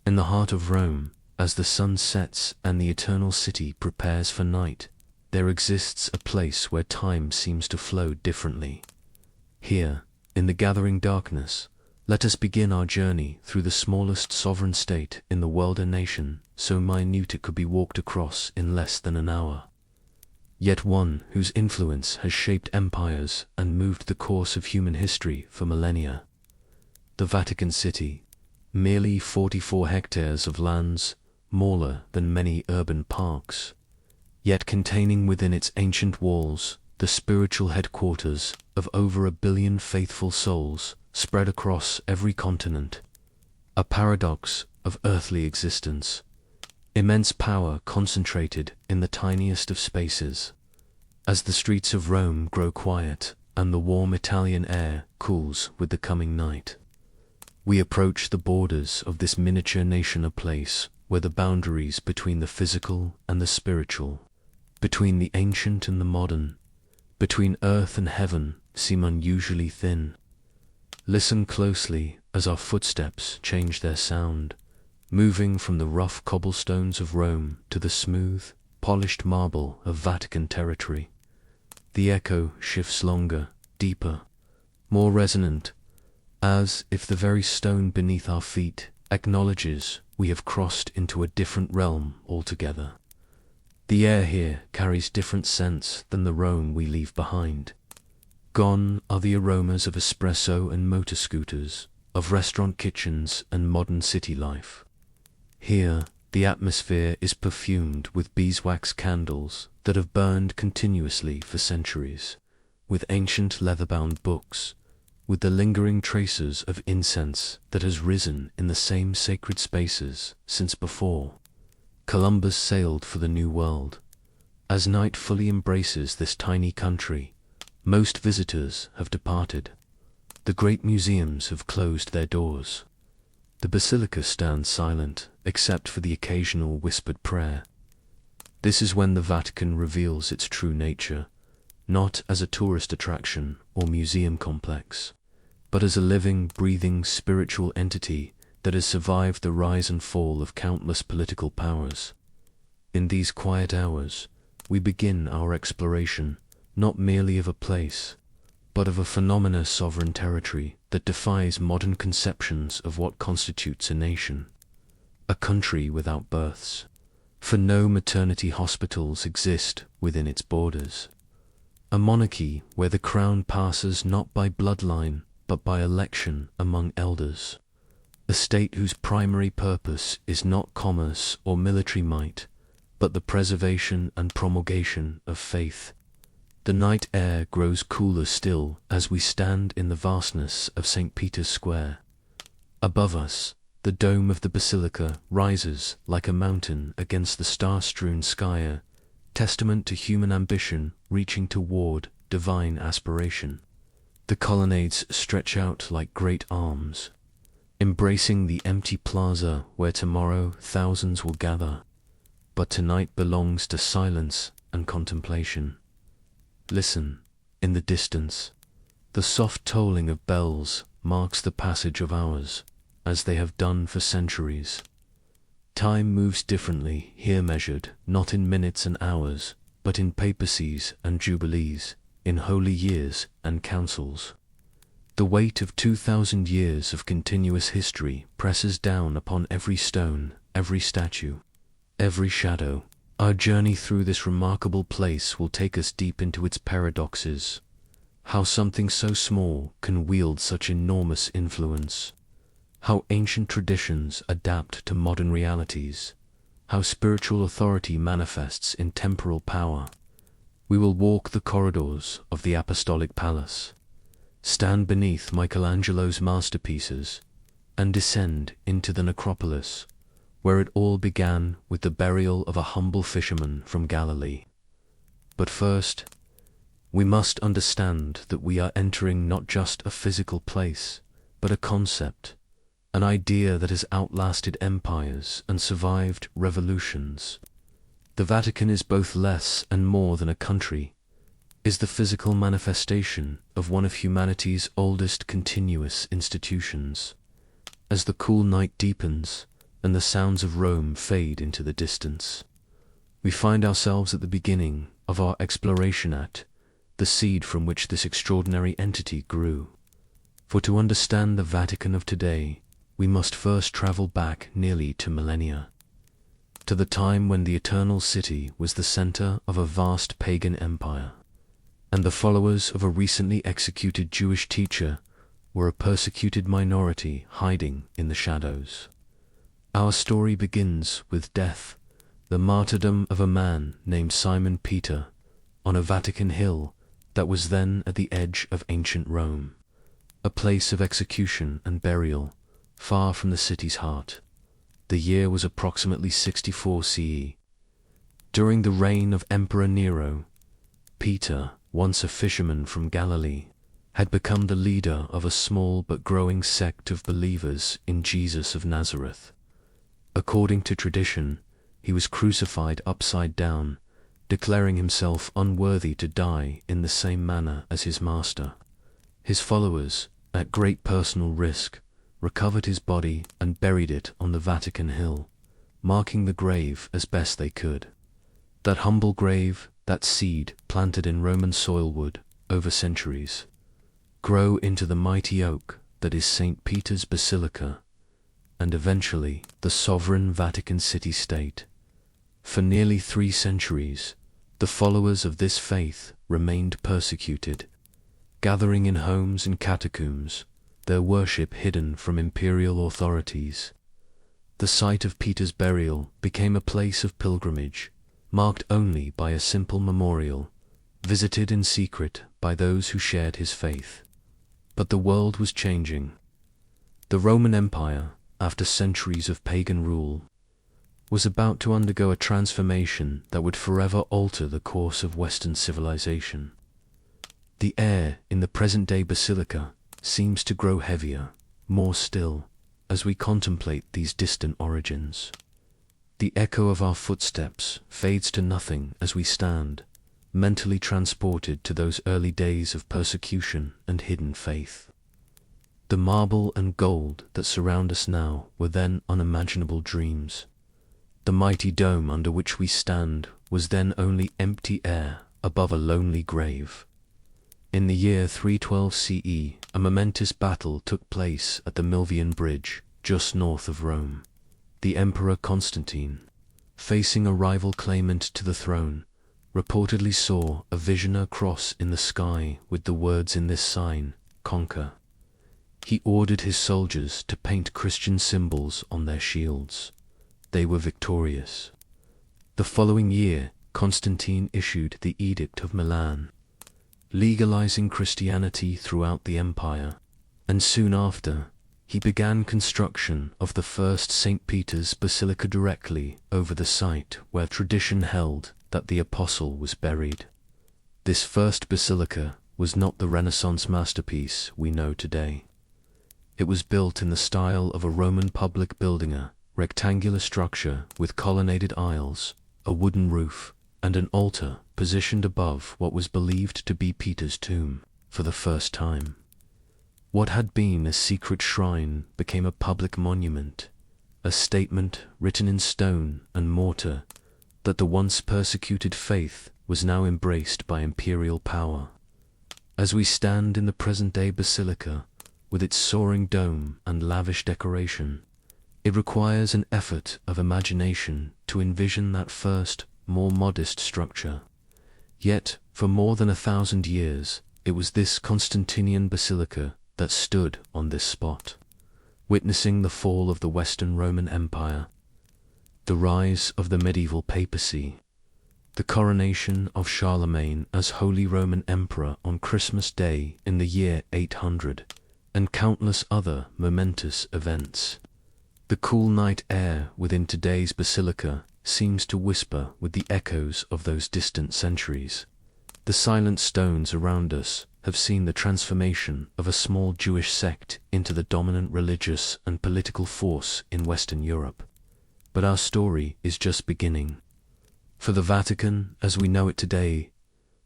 In the heart of Rome, as the sun sets and the eternal city prepares for night, there exists a place where time seems to flow differently. Here, in the gathering darkness, let us begin our journey through the smallest sovereign state in the world, a nation so minute it could be walked across in less than an hour. Yet one whose influence has shaped empires and moved the course of human history for millennia. The Vatican City, merely 44 hectares of lands, smaller than many urban parks, yet containing within its ancient walls the spiritual headquarters of over 1 billion faithful souls spread across every continent. A paradox of earthly existence. Immense power concentrated in the tiniest of spaces. As the streets of Rome grow quiet and the warm Italian air cools with the coming night, we approach the borders of this miniature nation, a place where the boundaries between the physical and the spiritual, between the ancient and the modern, between earth and heaven seem unusually thin. Listen closely as our footsteps change their sound, moving from the rough cobblestones of Rome to the smooth, polished marble of Vatican territory. The echo shifts longer, deeper, more resonant, as if the very stone beneath our feet acknowledges we have crossed into a different realm altogether. The air here carries different scents than the Rome we leave behind. Gone are the aromas of espresso and motor scooters, of restaurant kitchens and modern city life. Here, the atmosphere is perfumed with beeswax candles that have burned continuously for centuries, with ancient leather-bound books, with the lingering traces of incense that has risen in the same sacred spaces since before Columbus sailed for the New World. As night fully embraces this tiny country, most visitors have departed. The great museums have closed their doors. The basilica stands silent, except for the occasional whispered prayer. This is when the Vatican reveals its true nature, not as a tourist attraction or museum complex, but as a living, breathing spiritual entity that has survived the rise and fall of countless political powers. In these quiet hours, we begin our exploration, not merely of a place, but of a phenomena, sovereign territory that defies modern conceptions of what constitutes a nation. A country without births, for no maternity hospitals exist within its borders. A monarchy where the crown passes not by bloodline, but by election among elders. A state whose primary purpose is not commerce or military might, but the preservation and promulgation of faith. The night air grows cooler still as we stand in the vastness of St. Peter's Square. Above us, the dome of the basilica rises like a mountain against the star-strewn sky, testament to human ambition reaching toward divine aspiration. The colonnades stretch out like great arms, embracing the empty plaza where tomorrow thousands will gather, but tonight belongs to silence and contemplation. Listen, in the distance, the soft tolling of bells marks the passage of hours, as they have done for centuries. Time moves differently here, measured not in minutes and hours, but in papacies and jubilees, in holy years and councils. The weight of 2,000 years of continuous history presses down upon every stone, every statue, every shadow. Our journey through this remarkable place will take us deep into its paradoxes. How something so small can wield such enormous influence. How ancient traditions adapt to modern realities. How spiritual authority manifests in temporal power. We will walk the corridors of the Apostolic Palace, stand beneath Michelangelo's masterpieces, and descend into the necropolis, where it all began with the burial of a humble fisherman from Galilee. But first, we must understand that we are entering not just a physical place, but a concept, an idea that has outlasted empires and survived revolutions. The Vatican is both less and more than a country, is the physical manifestation of one of humanity's oldest continuous institutions. As the cool night deepens, and the sounds of Rome fade into the distance. We find ourselves at the beginning of our exploration at the seed from which this extraordinary entity grew. For to understand the Vatican of today, we must first travel back nearly 2 millennia, to the time when the Eternal City was the center of a vast pagan empire, and the followers of a recently executed Jewish teacher were a persecuted minority hiding in the shadows. Our story begins with death, the martyrdom of a man named Simon Peter, on a Vatican hill that was then at the edge of ancient Rome, a place of execution and burial, far from the city's heart. The year was approximately 64 CE. During the reign of Emperor Nero, Peter, once a fisherman from Galilee, had become the leader of a small but growing sect of believers in Jesus of Nazareth. According to tradition, he was crucified upside down, declaring himself unworthy to die in the same manner as his master. His followers, at great personal risk, recovered his body and buried it on the Vatican hill, marking the grave as best they could. That humble grave, that seed planted in Roman soil would, over centuries, grow into the mighty oak that is St. Peter's Basilica, and eventually the sovereign Vatican city-state. For nearly 3 centuries, the followers of this faith remained persecuted, gathering in homes and catacombs, their worship hidden from imperial authorities. The site of Peter's burial became a place of pilgrimage, marked only by a simple memorial, visited in secret by those who shared his faith. But the world was changing. The Roman Empire, after centuries of pagan rule, was about to undergo a transformation that would forever alter the course of Western civilization. The air in the present-day basilica seems to grow heavier, more still, as we contemplate these distant origins. The echo of our footsteps fades to nothing as we stand, mentally transported to those early days of persecution and hidden faith. The marble and gold that surround us now were then unimaginable dreams. The mighty dome under which we stand was then only empty air above a lonely grave. In the year 312 CE, a momentous battle took place at the Milvian Bridge, just north of Rome. The Emperor Constantine, facing a rival claimant to the throne, reportedly saw a visionary cross in the sky with the words in this sign, "Conquer." He ordered his soldiers to paint Christian symbols on their shields. They were victorious. The following year, Constantine issued the Edict of Milan, legalizing Christianity throughout the empire, and soon after, he began construction of the first St. Peter's Basilica directly over the site where tradition held that the apostle was buried. This first basilica was not the Renaissance masterpiece we know today. It was built in the style of a Roman public building, a rectangular structure with colonnaded aisles, a wooden roof, and an altar positioned above what was believed to be Peter's tomb for the first time. What had been a secret shrine became a public monument, a statement written in stone and mortar that the once persecuted faith was now embraced by imperial power. As we stand in the present-day basilica, with its soaring dome and lavish decoration, it requires an effort of imagination to envision that first, more modest structure. Yet, for more than 1,000 years, it was this Constantinian basilica that stood on this spot, witnessing the fall of the Western Roman Empire, the rise of the medieval papacy, the coronation of Charlemagne as Holy Roman Emperor on Christmas Day in the year 800, and countless other momentous events. The cool night air within today's basilica seems to whisper with the echoes of those distant centuries. The silent stones around us have seen the transformation of a small Jewish sect into the dominant religious and political force in Western Europe. But our story is just beginning. For the Vatican, as we know it today,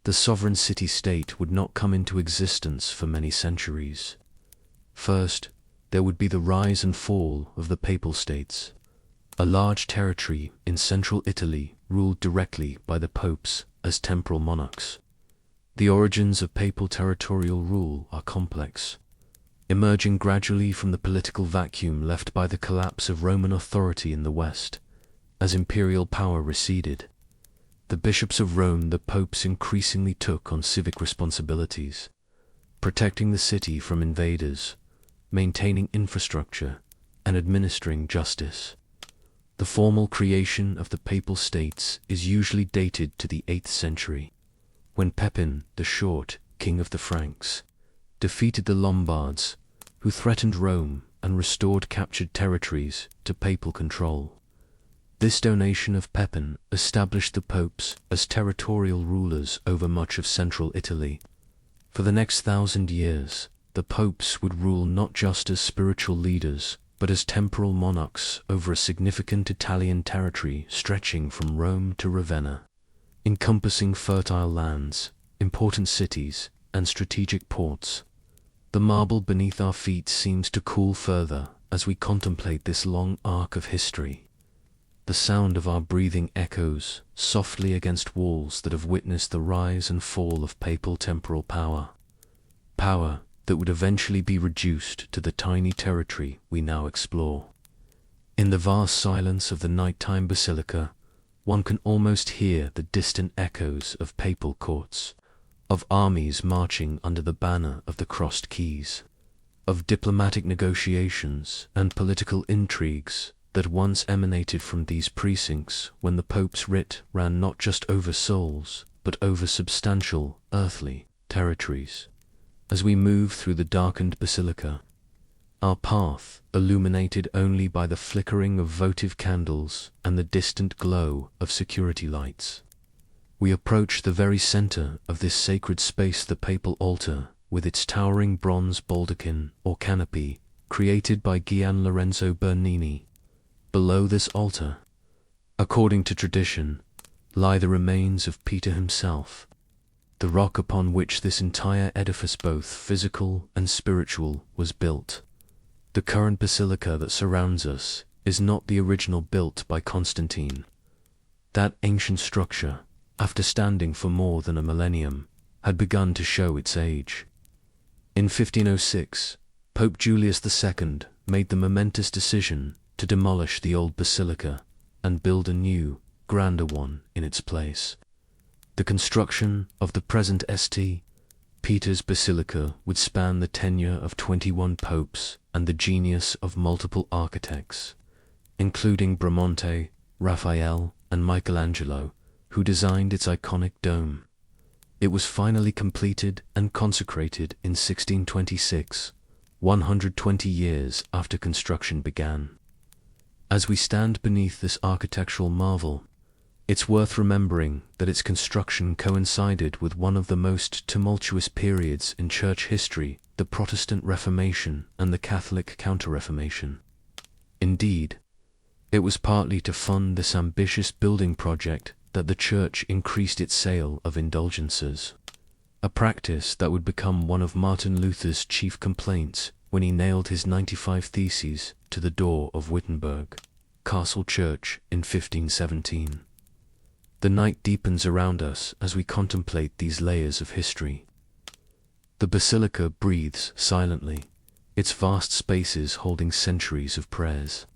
the sovereign city-state would not come into existence for many centuries. First, there would be the rise and fall of the papal states, a large territory in central Italy ruled directly by the popes as temporal monarchs. The origins of papal territorial rule are complex, emerging gradually from the political vacuum left by the collapse of Roman authority in the West. As imperial power receded, the bishops of Rome, the popes, increasingly took on civic responsibilities, protecting the city from invaders, maintaining infrastructure, and administering justice. The formal creation of the papal states is usually dated to the 8th century, when Pepin the Short, king of the Franks, defeated the Lombards, who threatened Rome and restored captured territories to papal control. This donation of Pepin established the popes as territorial rulers over much of central Italy. For the next 1,000 years, the popes would rule not just as spiritual leaders, but as temporal monarchs over a significant Italian territory stretching from Rome to Ravenna, encompassing fertile lands, important cities, and strategic ports. The marble beneath our feet seems to cool further as we contemplate this long arc of history. The sound of our breathing echoes softly against walls that have witnessed the rise and fall of papal temporal power. Power that would eventually be reduced to the tiny territory we now explore. In the vast silence of the nighttime basilica, one can almost hear the distant echoes of papal courts, of armies marching under the banner of the crossed keys, of diplomatic negotiations and political intrigues that once emanated from these precincts when the Pope's writ ran not just over souls, but over substantial, earthly territories. As we move through the darkened basilica, our path illuminated only by the flickering of votive candles and the distant glow of security lights, we approach the very center of this sacred space, the papal altar, with its towering bronze baldachin or canopy, created by Gian Lorenzo Bernini. Below this altar, according to tradition, lie the remains of Peter himself, the rock upon which this entire edifice, both physical and spiritual, was built. The current basilica that surrounds us is not the original built by Constantine. That ancient structure, after standing for more than a millennium, had begun to show its age. In 1506, Pope Julius II made the momentous decision to demolish the old basilica and build a new, grander one in its place. The construction of the present St. Peter's Basilica would span the tenure of 21 popes and the genius of multiple architects, including Bramante, Raphael, and Michelangelo, who designed its iconic dome. It was finally completed and consecrated in 1626, 120 years after construction began. As we stand beneath this architectural marvel, it's worth remembering that its construction coincided with one of the most tumultuous periods in church history, the Protestant Reformation and the Catholic Counter-Reformation. Indeed, it was partly to fund this ambitious building project that the Church increased its sale of indulgences, a practice that would become one of Martin Luther's chief complaints when he nailed his 95 Theses to the door of Wittenberg Castle Church in 1517. The night deepens around us as we contemplate these layers of history. The basilica breathes silently, its vast spaces holding centuries of prayers,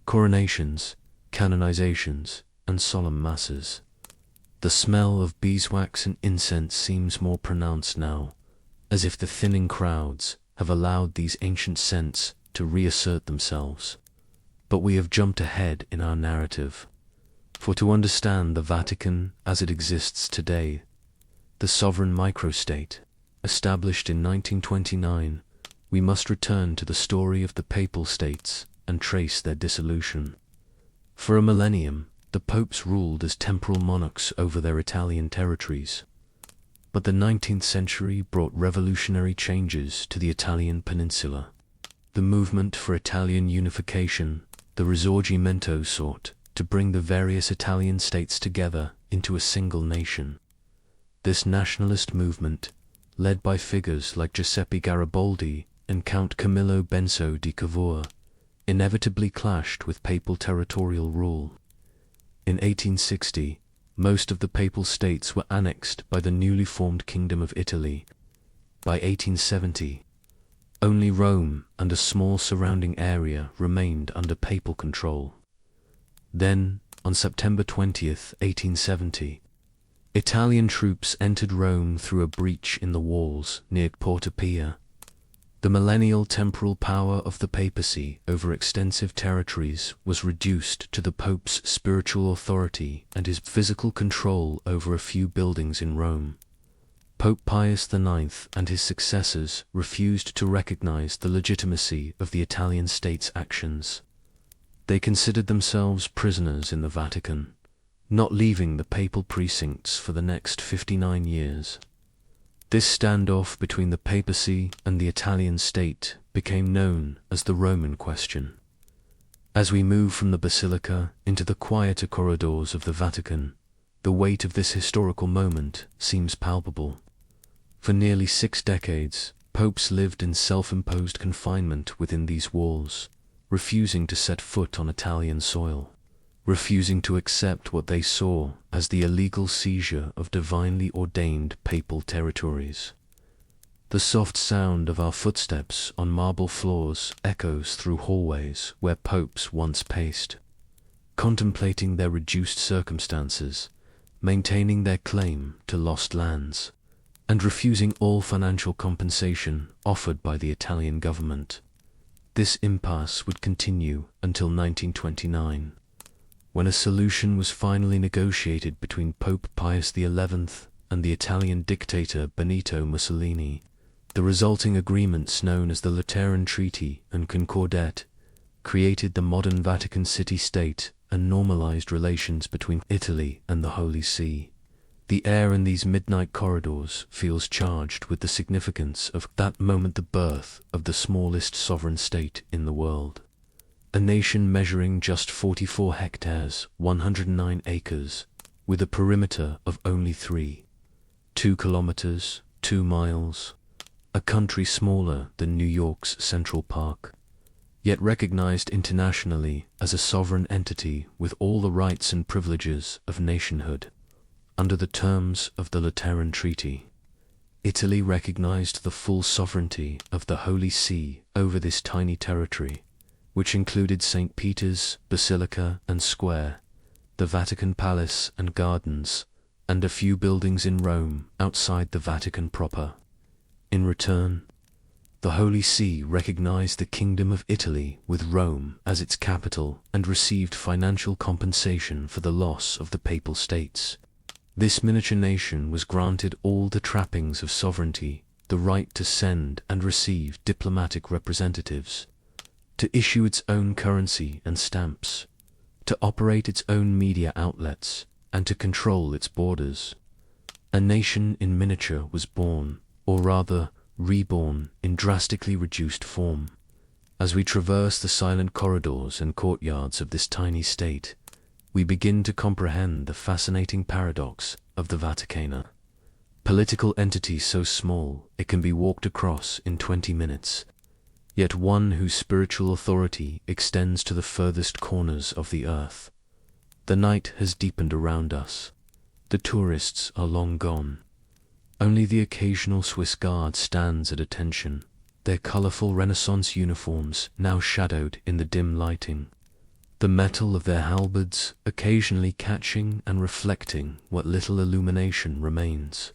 coronations, canonizations, and solemn masses. The smell of beeswax and incense seems more pronounced now, as if the thinning crowds have allowed these ancient scents to reassert themselves. But we have jumped ahead in our narrative. For to understand the Vatican as it exists today, the sovereign microstate, established in 1929, we must return to the story of the Papal States and trace their dissolution. For a millennium, the popes ruled as temporal monarchs over their Italian territories. But the 19th century brought revolutionary changes to the Italian peninsula. The movement for Italian unification, the Risorgimento, sought to bring the various Italian states together into a single nation. This nationalist movement, led by figures like Giuseppe Garibaldi and Count Camillo Benso di Cavour, inevitably clashed with papal territorial rule. In 1860, most of the papal states were annexed by the newly formed Kingdom of Italy. By 1870, only Rome and a small surrounding area remained under papal control. Then, on September 20th, 1870, Italian troops entered Rome through a breach in the walls near Porta Pia. The millennial temporal power of the papacy over extensive territories was reduced to the Pope's spiritual authority and his physical control over a few buildings in Rome. Pope Pius IX and his successors refused to recognize the legitimacy of the Italian state's actions. They considered themselves prisoners in the Vatican, not leaving the papal precincts for the next 59 years. This standoff between the papacy and the Italian state became known as the Roman Question. As we move from the basilica into the quieter corridors of the Vatican, the weight of this historical moment seems palpable. For nearly 6 decades, popes lived in self-imposed confinement within these walls, refusing to set foot on Italian soil, refusing to accept what they saw as the illegal seizure of divinely ordained papal territories. The soft sound of our footsteps on marble floors echoes through hallways where popes once paced, contemplating their reduced circumstances, maintaining their claim to lost lands, and refusing all financial compensation offered by the Italian government. This impasse would continue until 1929. When a solution was finally negotiated between Pope Pius XI and the Italian dictator Benito Mussolini. The resulting agreements, known as the Lateran Treaty and Concordat, created the modern Vatican City-State and normalized relations between Italy and the Holy See. The air in these midnight corridors feels charged with the significance of that moment, the birth of the smallest sovereign state in the world. A nation measuring just 44 hectares, 109 acres, with a perimeter of only 2 kilometers, 2 miles, a country smaller than New York's Central Park, yet recognized internationally as a sovereign entity with all the rights and privileges of nationhood. Under the terms of the Lateran Treaty, Italy recognized the full sovereignty of the Holy See over this tiny territory, which included St. Peter's Basilica and Square, the Vatican Palace and Gardens, and a few buildings in Rome outside the Vatican proper. In return, the Holy See recognized the Kingdom of Italy with Rome as its capital and received financial compensation for the loss of the Papal States. This miniature nation was granted all the trappings of sovereignty, the right to send and receive diplomatic representatives, to issue its own currency and stamps, to operate its own media outlets, and to control its borders. A nation in miniature was born, or rather reborn, in drastically reduced form. As we traverse the silent corridors and courtyards of this tiny state, we begin to comprehend the fascinating paradox of the Vaticana. Political entity so small it can be walked across in 20 minutes, yet one whose spiritual authority extends to the furthest corners of the earth. The night has deepened around us. The tourists are long gone. Only the occasional Swiss guard stands at attention, their colorful Renaissance uniforms now shadowed in the dim lighting, the metal of their halberds occasionally catching and reflecting what little illumination remains.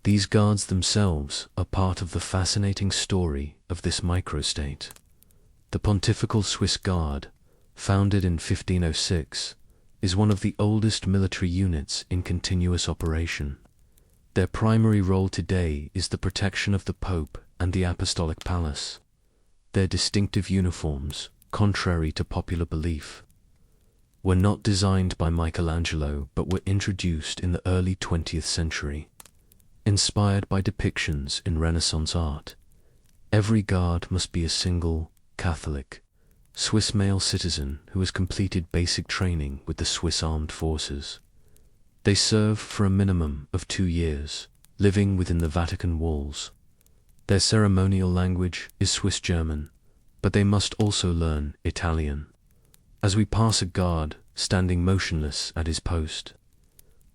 These guards themselves are part of the fascinating story of this microstate. The Pontifical Swiss Guard, founded in 1506, is one of the oldest military units in continuous operation. Their primary role today is the protection of the Pope and the Apostolic Palace. Their distinctive uniforms, contrary to popular belief, were not designed by Michelangelo but were introduced in the early 20th century. Inspired by depictions in Renaissance art, every guard must be a single, Catholic, Swiss male citizen who has completed basic training with the Swiss Armed Forces. They serve for a minimum of 2 years, living within the Vatican walls. Their ceremonial language is Swiss German, but they must also learn Italian. As we pass a guard standing motionless at his post,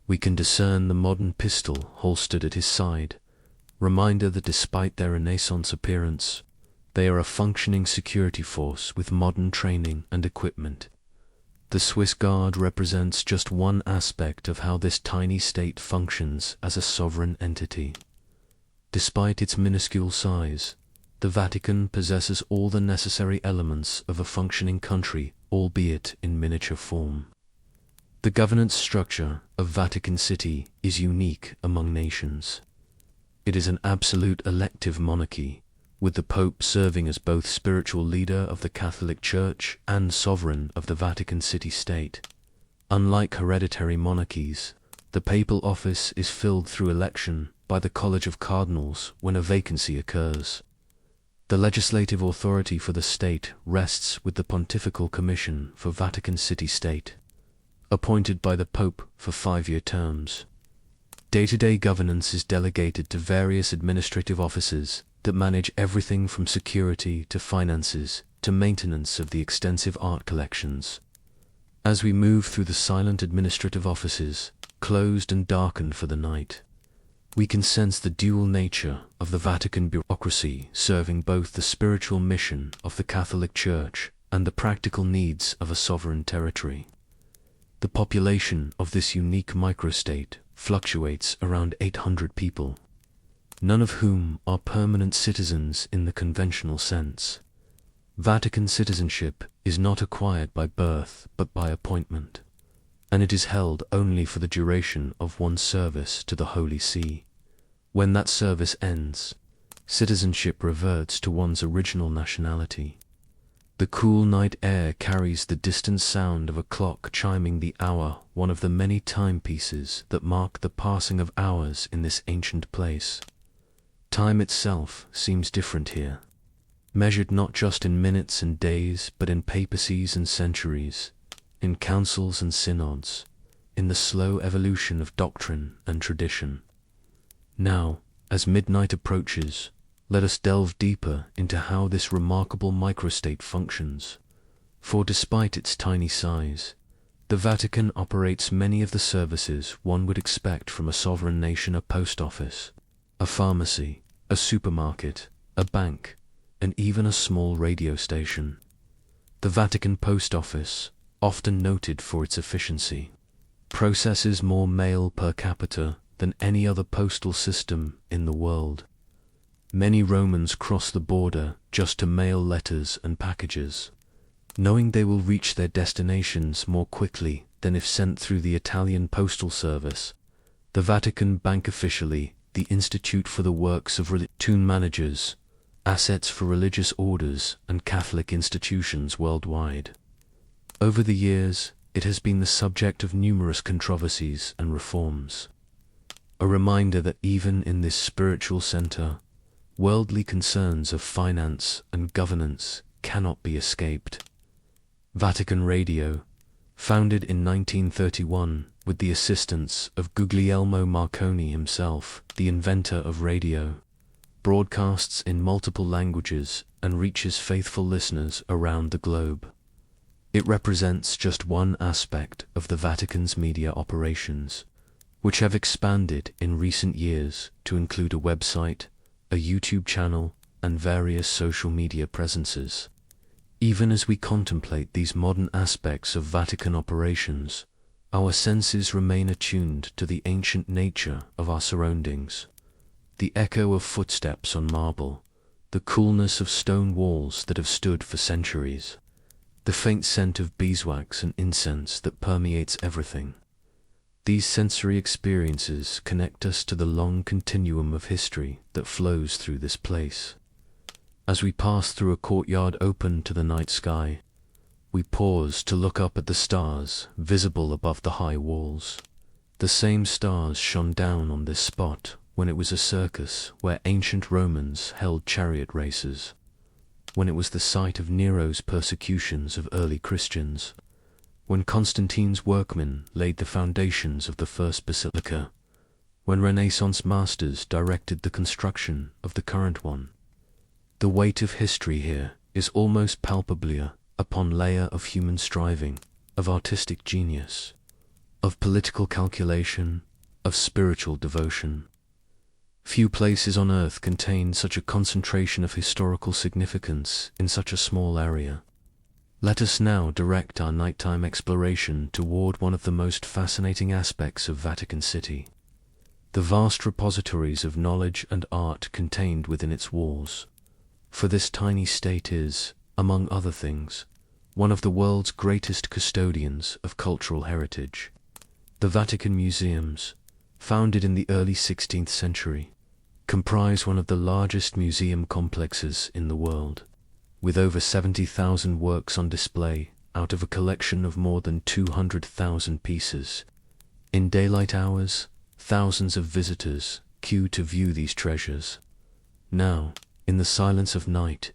we can discern the modern pistol holstered at his side, reminder that despite their Renaissance appearance, they are a functioning security force with modern training and equipment. The Swiss Guard represents just one aspect of how this tiny state functions as a sovereign entity. Despite its minuscule size, the Vatican possesses all the necessary elements of a functioning country, albeit in miniature form. The governance structure of Vatican City is unique among nations. It is an absolute elective monarchy, with the Pope serving as both spiritual leader of the Catholic Church and sovereign of the Vatican City-State. Unlike hereditary monarchies, the papal office is filled through election by the College of Cardinals when a vacancy occurs. The legislative authority for the state rests with the Pontifical Commission for Vatican City-State, appointed by the Pope for 5-year terms. Day-to-day governance is delegated to various administrative offices that manage everything from security to finances to maintenance of the extensive art collections. As we move through the silent administrative offices, closed and darkened for the night, we can sense the dual nature of the Vatican bureaucracy serving both the spiritual mission of the Catholic Church and the practical needs of a sovereign territory. The population of this unique microstate fluctuates around 800 people, none of whom are permanent citizens in the conventional sense. Vatican citizenship is not acquired by birth but by appointment, and it is held only for the duration of one's service to the Holy See. When that service ends, citizenship reverts to one's original nationality. The cool night air carries the distant sound of a clock chiming the hour, one of the many timepieces that mark the passing of hours in this ancient place. Time itself seems different here, measured not just in minutes and days, but in papacies and centuries, in councils and synods, in the slow evolution of doctrine and tradition. Now, as midnight approaches, let us delve deeper into how this remarkable microstate functions. For despite its tiny size, the Vatican operates many of the services one would expect from a sovereign nation: a post office, a pharmacy, a supermarket, a bank, and even a small radio station. The Vatican Post Office, often noted for its efficiency, processes more mail per capita than any other postal system in the world. Many Romans cross the border just to mail letters and packages, knowing they will reach their destinations more quickly than if sent through the Italian postal service. The Vatican Bank, officially the Institute for the Works of Religion, manages assets for religious orders and Catholic institutions worldwide. Over the years, it has been the subject of numerous controversies and reforms. A reminder that even in this spiritual center, worldly concerns of finance and governance cannot be escaped. Vatican Radio, founded in 1931 with the assistance of Guglielmo Marconi himself, the inventor of radio, broadcasts in multiple languages and reaches faithful listeners around the globe. It represents just one aspect of the Vatican's media operations, which have expanded in recent years to include a website, a YouTube channel, and various social media presences. Even as we contemplate these modern aspects of Vatican operations, our senses remain attuned to the ancient nature of our surroundings. The echo of footsteps on marble, the coolness of stone walls that have stood for centuries, the faint scent of beeswax and incense that permeates everything. These sensory experiences connect us to the long continuum of history that flows through this place. As we pass through a courtyard open to the night sky, we pause to look up at the stars visible above the high walls. The same stars shone down on this spot when it was a circus where ancient Romans held chariot races, when it was the site of Nero's persecutions of early Christians, when Constantine's workmen laid the foundations of the first basilica, when Renaissance masters directed the construction of the current one. The weight of history here is almost palpably upon layer of human striving, of artistic genius, of political calculation, of spiritual devotion. Few places on earth contain such a concentration of historical significance in such a small area. Let us now direct our nighttime exploration toward one of the most fascinating aspects of Vatican City: the vast repositories of knowledge and art contained within its walls. For this tiny state is, among other things, one of the world's greatest custodians of cultural heritage. The Vatican museums, founded in the early 16th century, comprise one of the largest museum complexes in the world, with over 70,000 works on display out of a collection of more than 200,000 pieces. In daylight hours, thousands of visitors queue to view these treasures. Now, in the silence of night,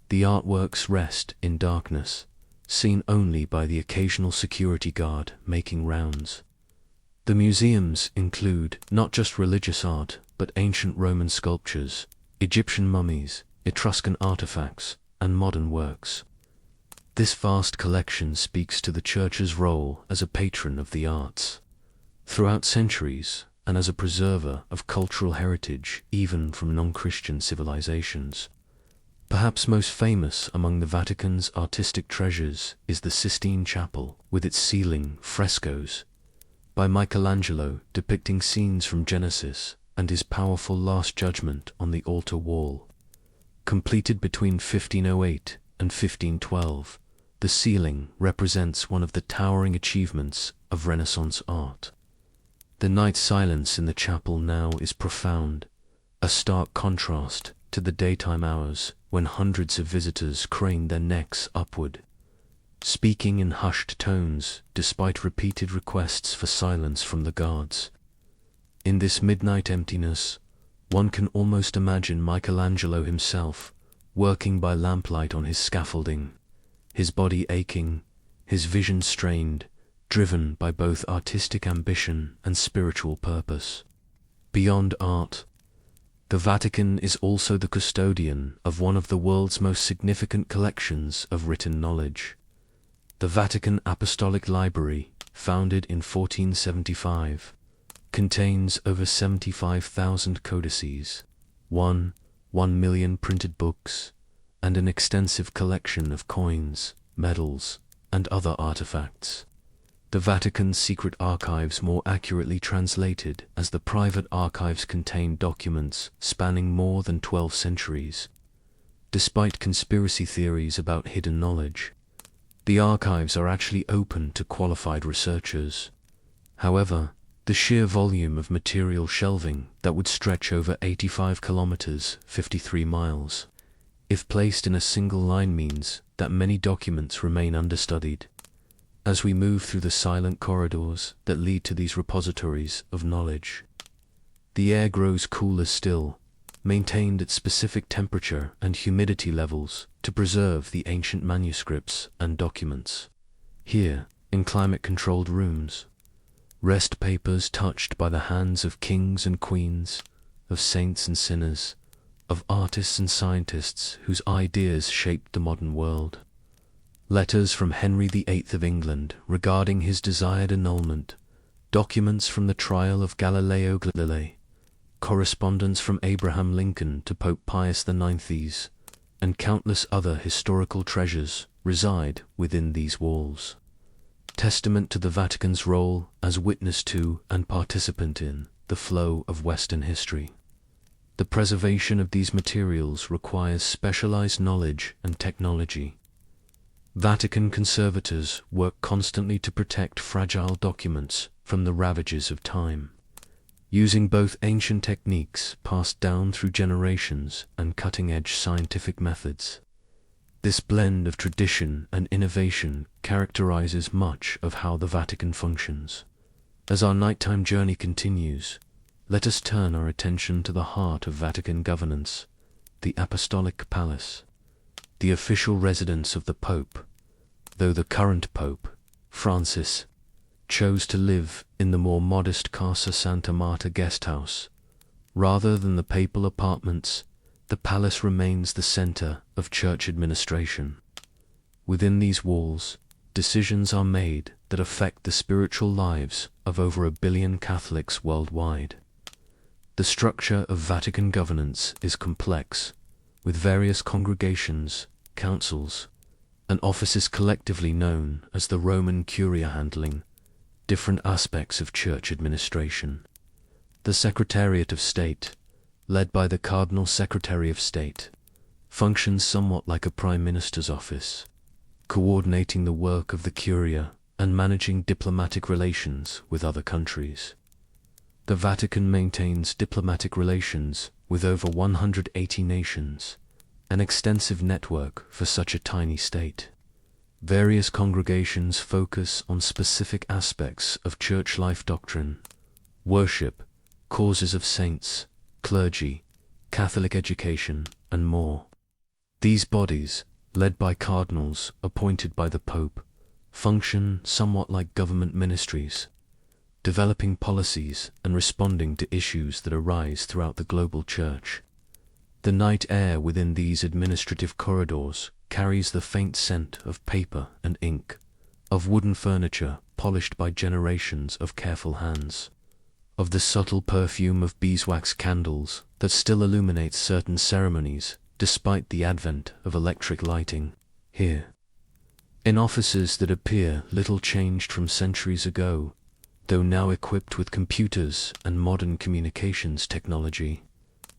the artworks rest in darkness, seen only by the occasional security guard making rounds. The museums include not just religious art, but ancient Roman sculptures, Egyptian mummies, Etruscan artifacts, and modern works. This vast collection speaks to the Church's role as a patron of the arts throughout centuries, and as a preserver of cultural heritage even from non-Christian civilizations. Perhaps most famous among the Vatican's artistic treasures is the Sistine Chapel, with its ceiling frescoes by Michelangelo depicting scenes from Genesis and his powerful Last Judgment on the altar wall. Completed between 1508 and 1512, the ceiling represents one of the towering achievements of Renaissance art. The night silence in the chapel now is profound, a stark contrast to the daytime hours when hundreds of visitors crane their necks upward, speaking in hushed tones despite repeated requests for silence from the guards. In this midnight emptiness, one can almost imagine Michelangelo himself working by lamplight on his scaffolding, his body aching, his vision strained, driven by both artistic ambition and spiritual purpose. Beyond art, the Vatican is also the custodian of one of the world's most significant collections of written knowledge. The Vatican Apostolic Library, founded in 1475, contains over 75,000 codices, 1 million printed books, and an extensive collection of coins, medals, and other artifacts. The Vatican's secret archives, more accurately translated as the private archives, contain documents spanning more than 12 centuries. Despite conspiracy theories about hidden knowledge, the archives are actually open to qualified researchers. However, the sheer volume of material shelving that would stretch over 85 kilometers, 53 miles, if placed in a single line, means that many documents remain understudied. As we move through the silent corridors that lead to these repositories of knowledge, the air grows cooler still, maintained at specific temperature and humidity levels to preserve the ancient manuscripts and documents. Here, in climate-controlled rooms, rest papers touched by the hands of kings and queens, of saints and sinners, of artists and scientists whose ideas shaped the modern world. Letters from Henry VIII of England regarding his desired annulment, documents from the trial of Galileo Galilei, correspondence from Abraham Lincoln to Pope Pius IX, and countless other historical treasures reside within these walls. Testament to the Vatican's role as witness to and participant in the flow of Western history. The preservation of these materials requires specialized knowledge and technology. Vatican conservators work constantly to protect fragile documents from the ravages of time, using both ancient techniques passed down through generations and cutting-edge scientific methods. This blend of tradition and innovation characterizes much of how the Vatican functions. As our nighttime journey continues, let us turn our attention to the heart of Vatican governance, the Apostolic Palace, the official residence of the Pope, though the current Pope, Francis, chose to live in the more modest Casa Santa Marta guest house rather than the papal apartments the palace remains the center of church administration. Within these walls, decisions are made that affect the spiritual lives of over 1 billion Catholics worldwide. The structure of Vatican governance is complex, with various congregations, councils, and offices collectively known as the Roman Curia handling different aspects of church administration. The Secretariat of State, led by the Cardinal Secretary of State, functions somewhat like a Prime Minister's office, coordinating the work of the Curia and managing diplomatic relations with other countries. The Vatican maintains diplomatic relations with over 180 nations, an extensive network for such a tiny state. Various congregations focus on specific aspects of church life doctrine, worship, causes of saints, clergy, Catholic education, and more. These bodies, led by cardinals appointed by the Pope, function somewhat like government ministries, developing policies and responding to issues that arise throughout the global church. The night air within these administrative corridors carries the faint scent of paper and ink, of wooden furniture polished by generations of careful hands, of the subtle perfume of beeswax candles that still illuminates certain ceremonies despite the advent of electric lighting. Here, in offices that appear little changed from centuries ago, though now equipped with computers and modern communications technology,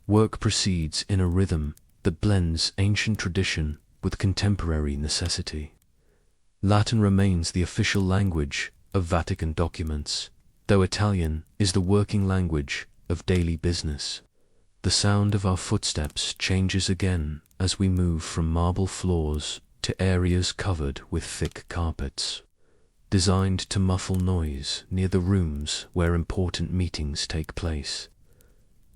work proceeds in a rhythm that blends ancient tradition with contemporary necessity. Latin remains the official language of Vatican documents, though Italian is the working language of daily business. The sound of our footsteps changes again as we move from marble floors to areas covered with thick carpets, designed to muffle noise near the rooms where important meetings take place.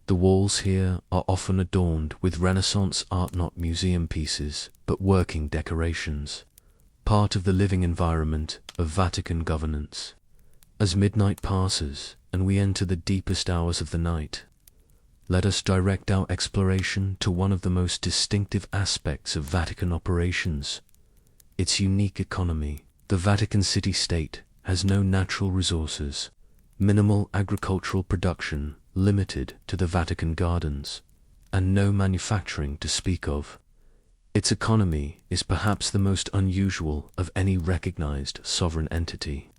The walls here are often adorned with Renaissance art, not museum pieces, but working decorations, part of the living environment of Vatican governance. As midnight passes and we enter the deepest hours of the night, let us direct our exploration to one of the most distinctive aspects of Vatican operations, its unique economy. The Vatican city-state has no natural resources, minimal agricultural production limited to the Vatican gardens, and no manufacturing to speak of. Its economy is perhaps the most unusual of any recognized sovereign entity.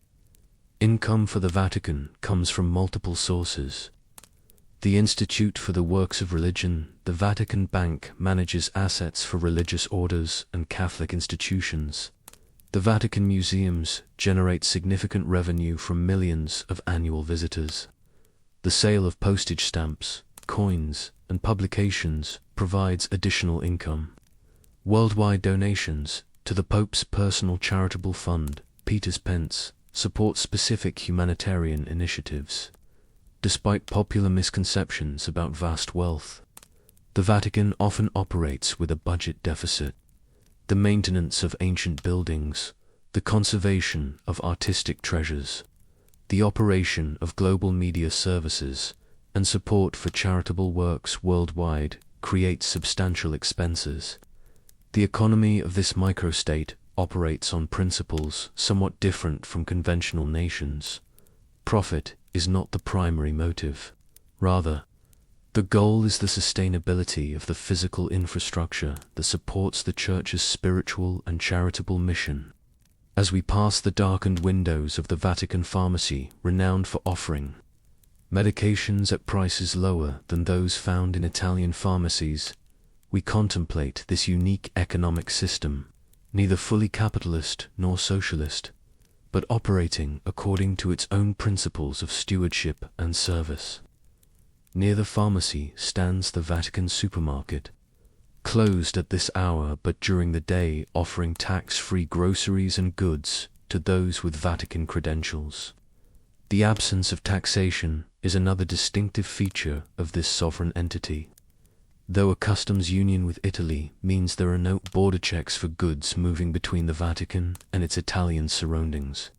Income for the Vatican comes from multiple sources. The Institute for the Works of Religion, the Vatican Bank, manages assets for religious orders and Catholic institutions. The Vatican museums generate significant revenue from millions of annual visitors. The sale of postage stamps, coins, and publications provides additional income. Worldwide donations to the Pope's personal charitable fund, Peter's Pence, support specific humanitarian initiatives. Despite popular misconceptions about vast wealth, the Vatican often operates with a budget deficit. The maintenance of ancient buildings, the conservation of artistic treasures, the operation of global media services, and support for charitable works worldwide create substantial expenses. The economy of this microstate operates on principles somewhat different from conventional nations. Profit is not the primary motive. Rather, the goal is the sustainability of the physical infrastructure that supports the Church's spiritual and charitable mission. As we pass the darkened windows of the Vatican pharmacy, renowned for offering medications at prices lower than those found in Italian pharmacies, we contemplate this unique economic system, neither fully capitalist nor socialist, but operating according to its own principles of stewardship and service. Near the pharmacy stands the Vatican supermarket, closed at this hour but during the day offering tax-free groceries and goods to those with Vatican credentials. The absence of taxation is another distinctive feature of this sovereign entity. Though a customs union with Italy means there are no border checks for goods moving between the Vatican and its Italian surroundings,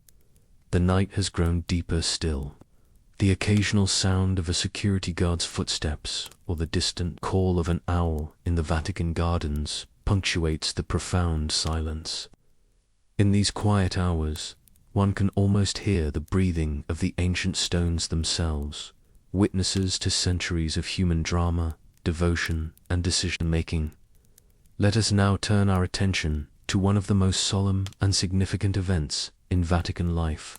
the night has grown deeper still. The occasional sound of a security guard's footsteps or the distant call of an owl in the Vatican gardens punctuates the profound silence. In these quiet hours, one can almost hear the breathing of the ancient stones themselves, witnesses to centuries of human drama, devotion, and decision-making. Let us now turn our attention to one of the most solemn and significant events in Vatican life,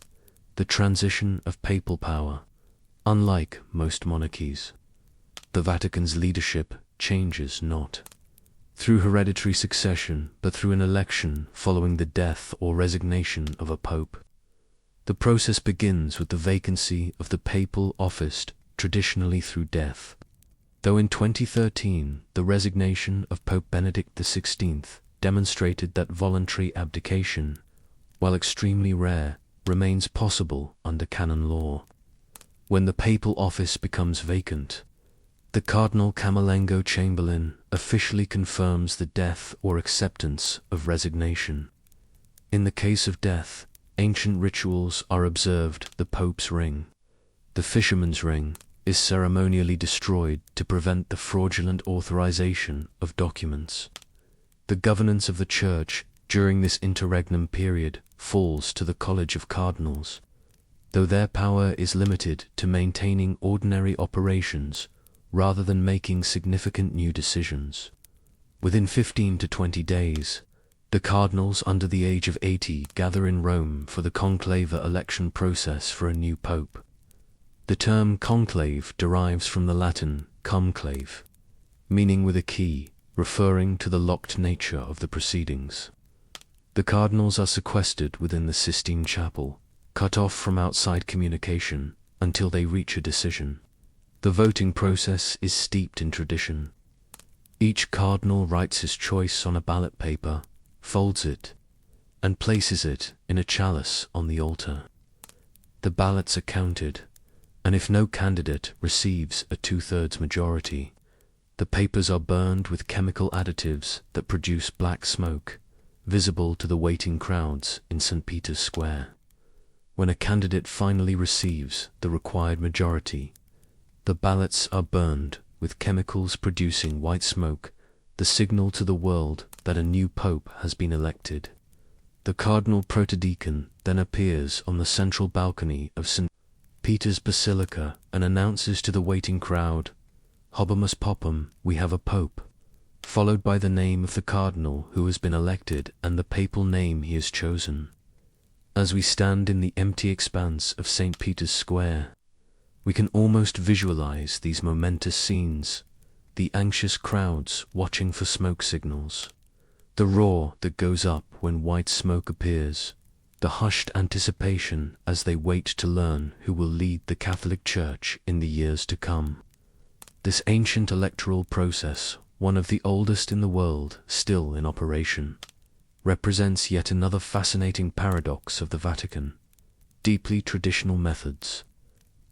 the transition of papal power. Unlike most monarchies, the Vatican's leadership changes not through hereditary succession, but through an election following the death or resignation of a pope. The process begins with the vacancy of the papal office, traditionally through death. Though in 2013, the resignation of Pope Benedict XVI demonstrated that voluntary abdication, while extremely rare, remains possible under canon law. When the papal office becomes vacant, the Cardinal Camerlengo Chamberlain officially confirms the death or acceptance of resignation. In the case of death, ancient rituals are observed. The Pope's ring, the fisherman's ring, is ceremonially destroyed to prevent the fraudulent authorization of documents. The governance of the Church during this interregnum period falls to the College of Cardinals, though their power is limited to maintaining ordinary operations rather than making significant new decisions. Within 15 to 20 days, the cardinals under the age of 80 gather in Rome for the conclave election process for a new pope. The term conclave derives from the Latin conclave, meaning with a key, referring to the locked nature of the proceedings. The cardinals are sequestered within the Sistine Chapel, cut off from outside communication until they reach a decision. The voting process is steeped in tradition. Each cardinal writes his choice on a ballot paper, folds it, and places it in a chalice on the altar. The ballots are counted, and if no candidate receives a 2/3 majority, the papers are burned with chemical additives that produce black smoke, visible to the waiting crowds in St. Peter's Square. When a candidate finally receives the required majority, the ballots are burned with chemicals producing white smoke, the signal to the world that a new pope has been elected. The Cardinal Protodeacon then appears on the central balcony of St. Peter's Basilica and announces to the waiting crowd, "Hobamus Popum, we have a pope," followed by the name of the cardinal who has been elected and the papal name he has chosen. As we stand in the empty expanse of St. Peter's Square, we can almost visualize these momentous scenes, the anxious crowds watching for smoke signals, the roar that goes up when white smoke appears, the hushed anticipation as they wait to learn who will lead the Catholic Church in the years to come. This ancient electoral process, one of the oldest in the world still in operation, represents yet another fascinating paradox of the Vatican. Deeply traditional methods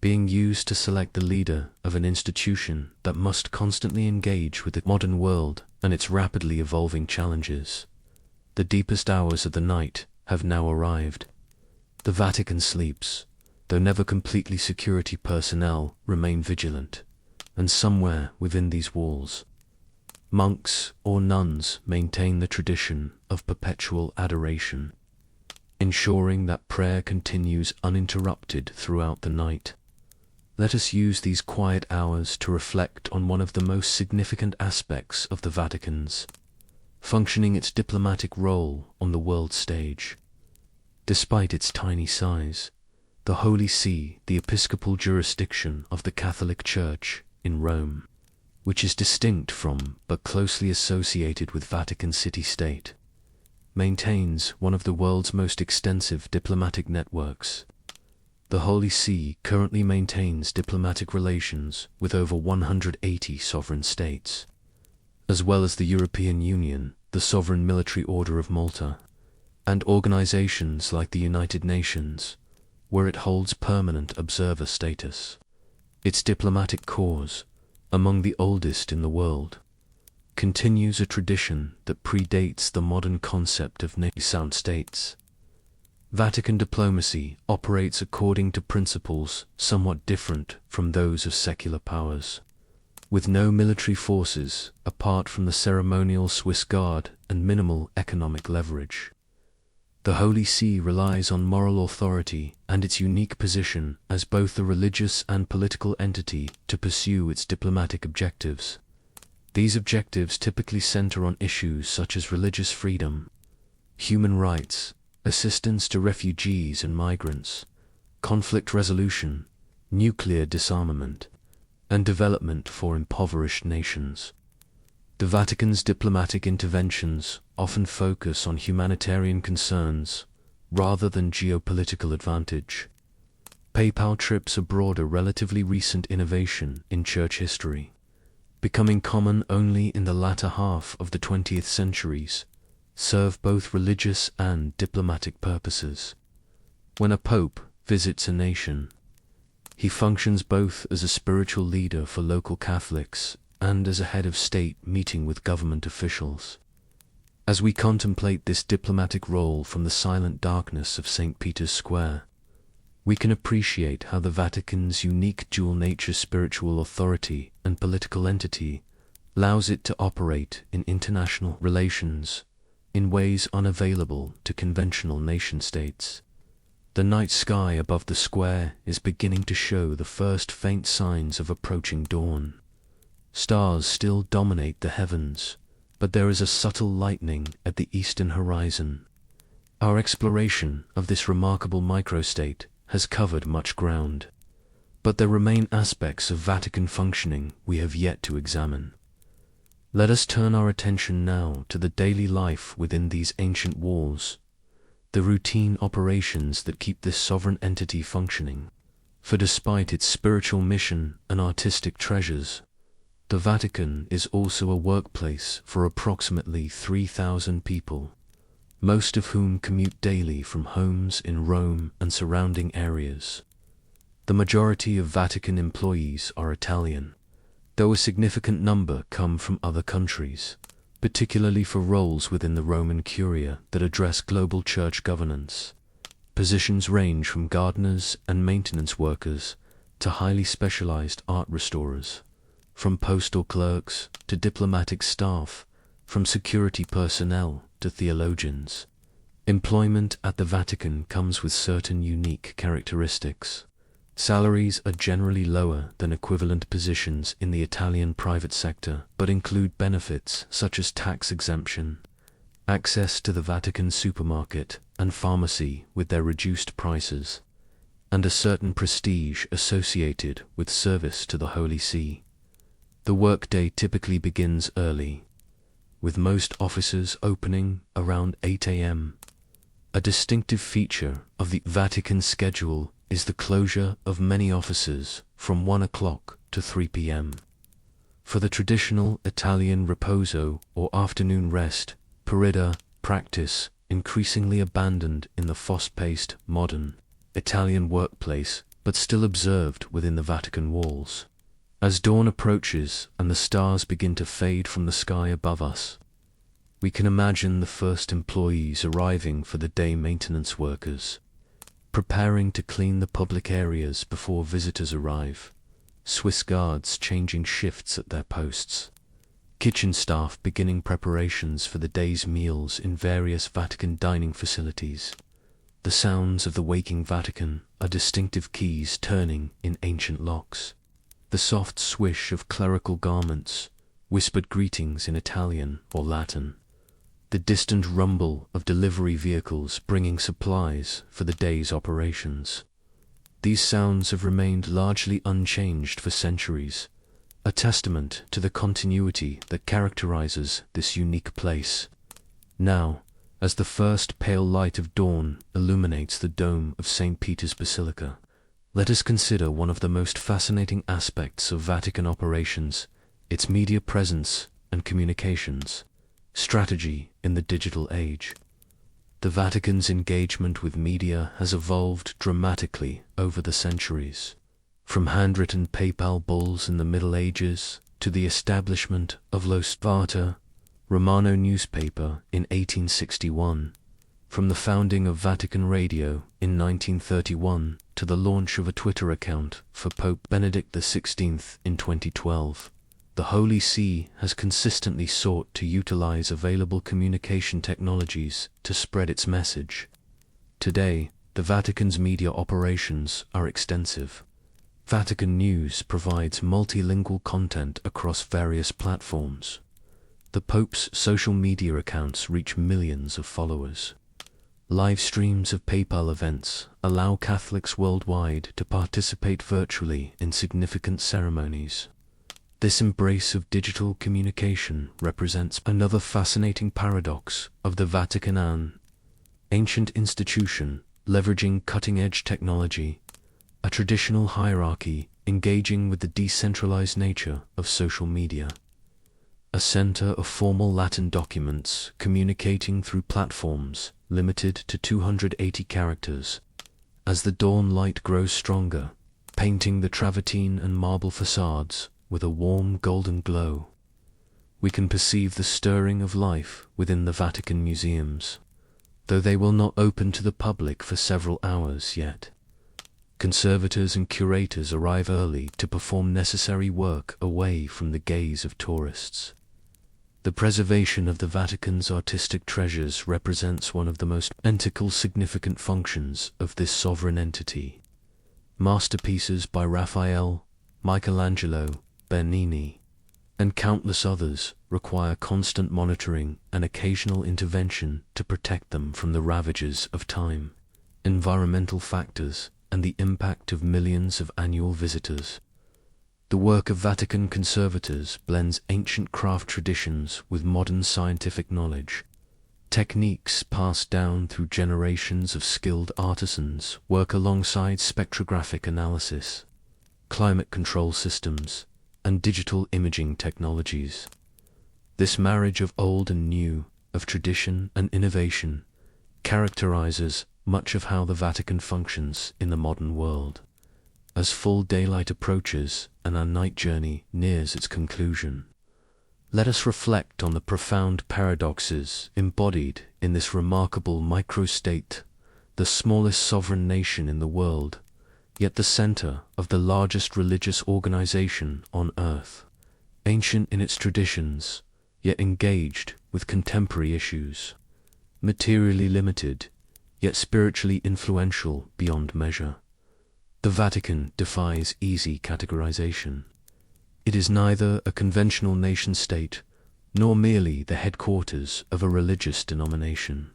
being used to select the leader of an institution that must constantly engage with the modern world and its rapidly evolving challenges. The deepest hours of the night have now arrived. The Vatican sleeps, though never completely. Security personnel remain vigilant, and somewhere within these walls, monks or nuns maintain the tradition of perpetual adoration, ensuring that prayer continues uninterrupted throughout the night. Let us use these quiet hours to reflect on one of the most significant aspects of the Vatican's functioning, its diplomatic role on the world stage. Despite its tiny size, the Holy See, the episcopal jurisdiction of the Catholic Church in Rome, which is distinct from but closely associated with Vatican City-State, maintains one of the world's most extensive diplomatic networks. The Holy See currently maintains diplomatic relations with over 180 sovereign states, as well as the European Union, the Sovereign Military Order of Malta, and organizations like the United Nations, where it holds permanent observer status. Its diplomatic corps, among the oldest in the world, continues a tradition that predates the modern concept of nation-states. Vatican diplomacy operates according to principles somewhat different from those of secular powers. With no military forces apart from the ceremonial Swiss Guard and minimal economic leverage, the Holy See relies on moral authority and its unique position as both a religious and political entity to pursue its diplomatic objectives. These objectives typically center on issues such as religious freedom, human rights, assistance to refugees and migrants, conflict resolution, nuclear disarmament, and development for impoverished nations. The Vatican's diplomatic interventions often focus on humanitarian concerns rather than geopolitical advantage. Papal trips abroad are a relatively recent innovation in church history, becoming common only in the latter half of the 20th centuries, serve both religious and diplomatic purposes. When a pope visits a nation, he functions both as a spiritual leader for local Catholics and as a head of state meeting with government officials. As we contemplate this diplomatic role from the silent darkness of St. Peter's Square, we can appreciate how the Vatican's unique dual nature, spiritual authority and political entity, allows it to operate in international relations in ways unavailable to conventional nation-states. The night sky above the square is beginning to show the first faint signs of approaching dawn. Stars still dominate the heavens, but there is a subtle lightening at the eastern horizon. Our exploration of this remarkable microstate has covered much ground, but there remain aspects of Vatican functioning we have yet to examine. Let us turn our attention now to the daily life within these ancient walls, the routine operations that keep this sovereign entity functioning. For despite its spiritual mission and artistic treasures, the Vatican is also a workplace for approximately 3,000 people, most of whom commute daily from homes in Rome and surrounding areas. The majority of Vatican employees are Italian, though a significant number come from other countries, particularly for roles within the Roman Curia that address global church governance. Positions range from gardeners and maintenance workers to highly specialized art restorers, from postal clerks to diplomatic staff, from security personnel to theologians. Employment at the Vatican comes with certain unique characteristics. Salaries are generally lower than equivalent positions in the Italian private sector, but include benefits such as tax exemption, access to the Vatican supermarket and pharmacy with their reduced prices, and a certain prestige associated with service to the Holy See. The workday typically begins early, with most offices opening around 8 a.m. A distinctive feature of the Vatican schedule is the closure of many offices from 1 o'clock to 3 p.m. For the traditional Italian riposo or afternoon rest, parida practice increasingly abandoned in the fast-paced, modern Italian workplace, but still observed within the Vatican walls. As dawn approaches and the stars begin to fade from the sky above us, we can imagine the first employees arriving for the day, maintenance workers, preparing to clean the public areas before visitors arrive, Swiss guards changing shifts at their posts, kitchen staff beginning preparations for the day's meals in various Vatican dining facilities. The sounds of the waking Vatican are distinctive keys turning in ancient locks. The soft swish of clerical garments, whispered greetings in Italian or Latin, the distant rumble of delivery vehicles bringing supplies for the day's operations. These sounds have remained largely unchanged for centuries, a testament to the continuity that characterizes this unique place. Now, as the first pale light of dawn illuminates the dome of St. Peter's Basilica, let us consider one of the most fascinating aspects of Vatican operations, its media presence and communications strategy in the digital age. The Vatican's engagement with media has evolved dramatically over the centuries, from handwritten papal bulls in the Middle Ages to the establishment of Lo Sparta Romano newspaper in 1861. From the founding of Vatican Radio in 1931 to the launch of a Twitter account for Pope Benedict XVI in 2012, the Holy See has consistently sought to utilize available communication technologies to spread its message. Today, the Vatican's media operations are extensive. Vatican News provides multilingual content across various platforms. The Pope's social media accounts reach millions of followers. Live streams of PayPal events allow Catholics worldwide to participate virtually in significant ceremonies. This embrace of digital communication represents another fascinating paradox of the Vatican, an ancient institution leveraging cutting-edge technology, a traditional hierarchy engaging with the decentralized nature of social media, a center of formal Latin documents communicating through platforms limited to 280 characters. As the dawn light grows stronger, painting the travertine and marble facades with a warm golden glow, we can perceive the stirring of life within the Vatican museums, though they will not open to the public for several hours yet. Conservators and curators arrive early to perform necessary work away from the gaze of tourists. The preservation of the Vatican's artistic treasures represents one of the most integral significant functions of this sovereign entity. Masterpieces by Raphael, Michelangelo, Bernini, and countless others require constant monitoring and occasional intervention to protect them from the ravages of time, environmental factors, and the impact of millions of annual visitors. The work of Vatican conservators blends ancient craft traditions with modern scientific knowledge. Techniques passed down through generations of skilled artisans work alongside spectrographic analysis, climate control systems, and digital imaging technologies. This marriage of old and new, of tradition and innovation, characterizes much of how the Vatican functions in the modern world. As full daylight approaches and our night journey nears its conclusion, let us reflect on the profound paradoxes embodied in this remarkable microstate, the smallest sovereign nation in the world, yet the center of the largest religious organization on earth, ancient in its traditions, yet engaged with contemporary issues, materially limited, yet spiritually influential beyond measure. The Vatican defies easy categorization. It is neither a conventional nation-state, nor merely the headquarters of a religious denomination.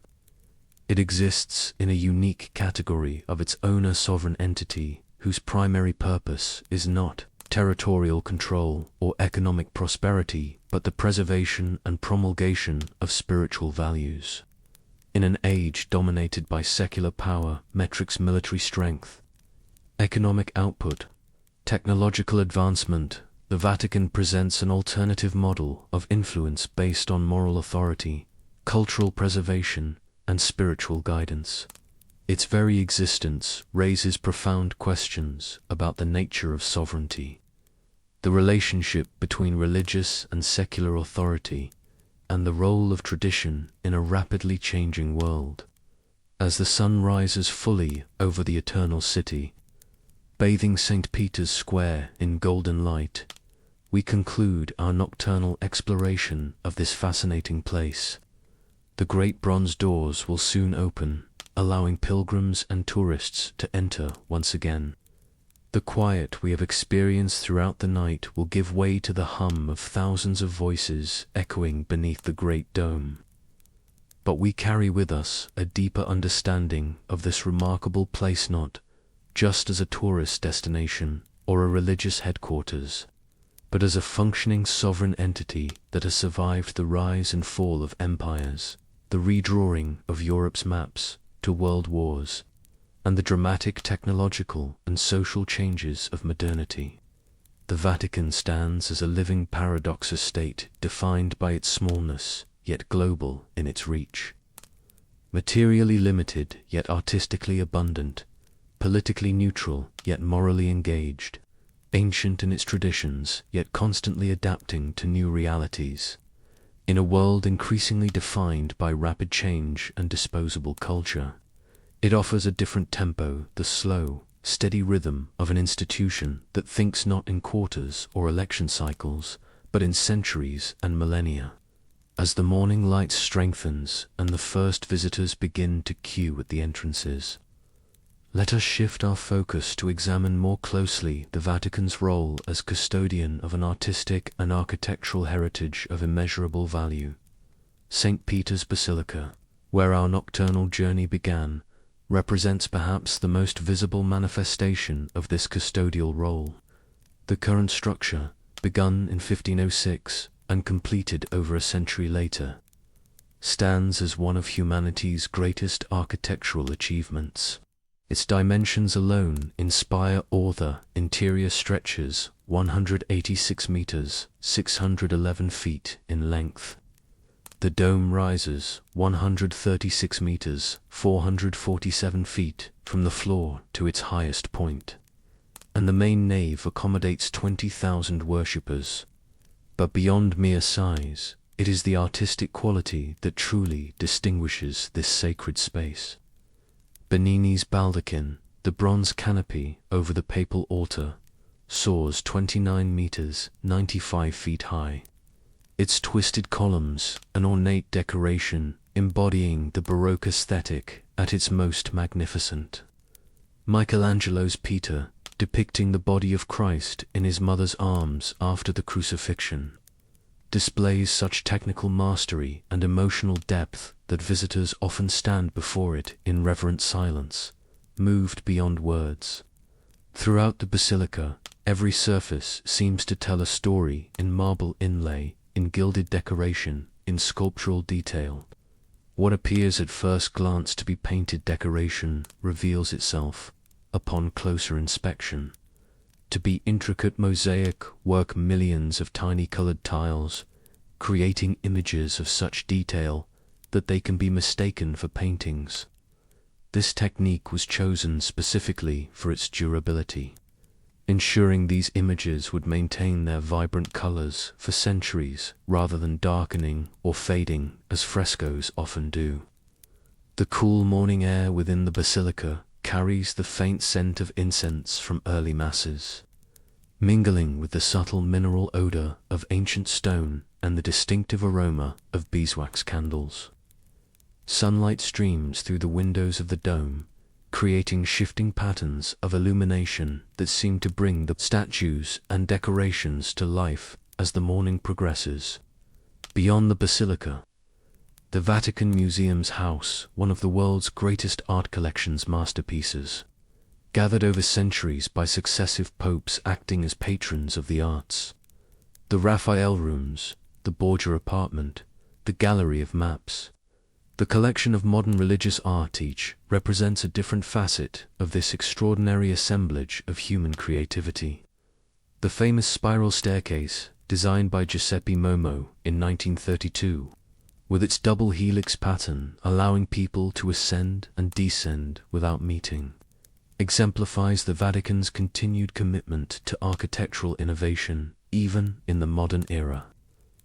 It exists in a unique category of its own, a sovereign entity whose primary purpose is not territorial control or economic prosperity, but the preservation and promulgation of spiritual values. In an age dominated by secular power, metrics, military strength, economic output, technological advancement, the Vatican presents an alternative model of influence based on moral authority, cultural preservation, and spiritual guidance. Its very existence raises profound questions about the nature of sovereignty, the relationship between religious and secular authority, and the role of tradition in a rapidly changing world. As the sun rises fully over the eternal city, bathing St. Peter's Square in golden light, we conclude our nocturnal exploration of this fascinating place. The great bronze doors will soon open, allowing pilgrims and tourists to enter once again. The quiet we have experienced throughout the night will give way to the hum of thousands of voices echoing beneath the great dome. But we carry with us a deeper understanding of this remarkable place, not just as a tourist destination or a religious headquarters, but as a functioning sovereign entity that has survived the rise and fall of empires, the redrawing of Europe's maps to world wars, and the dramatic technological and social changes of modernity. The Vatican stands as a living paradox, a state defined by its smallness, yet global in its reach. Materially limited, yet artistically abundant, politically neutral, yet morally engaged, ancient in its traditions, yet constantly adapting to new realities. In a world increasingly defined by rapid change and disposable culture, it offers a different tempo, the slow, steady rhythm of an institution that thinks not in quarters or election cycles, but in centuries and millennia. As the morning light strengthens and the first visitors begin to queue at the entrances, let us shift our focus to examine more closely the Vatican's role as custodian of an artistic and architectural heritage of immeasurable value. St. Peter's Basilica, where our nocturnal journey began, represents perhaps the most visible manifestation of this custodial role. The current structure, begun in 1506 and completed over a century later, stands as one of humanity's greatest architectural achievements. Its dimensions alone inspire awe. The interior stretches 186 meters, 611 feet in length. The dome rises 136 meters, 447 feet from the floor to its highest point, and the main nave accommodates 20,000 worshippers. But beyond mere size, it is the artistic quality that truly distinguishes this sacred space. Bernini's baldachin, the bronze canopy over the papal altar, soars 29 meters, 95 feet high. Its twisted columns, an ornate decoration embodying the Baroque aesthetic at its most magnificent. Michelangelo's Peter, depicting the body of Christ in his mother's arms after the crucifixion, displays such technical mastery and emotional depth that visitors often stand before it in reverent silence, moved beyond words. Throughout the basilica, every surface seems to tell a story in marble inlay, in gilded decoration, in sculptural detail. What appears at first glance to be painted decoration reveals itself, upon closer inspection, to be intricate mosaic work, millions of tiny colored tiles, creating images of such detail that they can be mistaken for paintings. This technique was chosen specifically for its durability, ensuring these images would maintain their vibrant colors for centuries rather than darkening or fading as frescoes often do. The cool morning air within the basilica carries the faint scent of incense from early masses, mingling with the subtle mineral odor of ancient stone and the distinctive aroma of beeswax candles. Sunlight streams through the windows of the dome, creating shifting patterns of illumination that seem to bring the statues and decorations to life as the morning progresses. Beyond the basilica, the Vatican Museum's house, one of the world's greatest art collection's masterpieces, gathered over centuries by successive popes acting as patrons of the arts. The Raphael rooms, the Borgia apartment, the gallery of maps, the collection of modern religious art each represents a different facet of this extraordinary assemblage of human creativity. The famous spiral staircase, designed by Giuseppe Momo in 1932, with its double helix pattern allowing people to ascend and descend without meeting, exemplifies the Vatican's continued commitment to architectural innovation even in the modern era.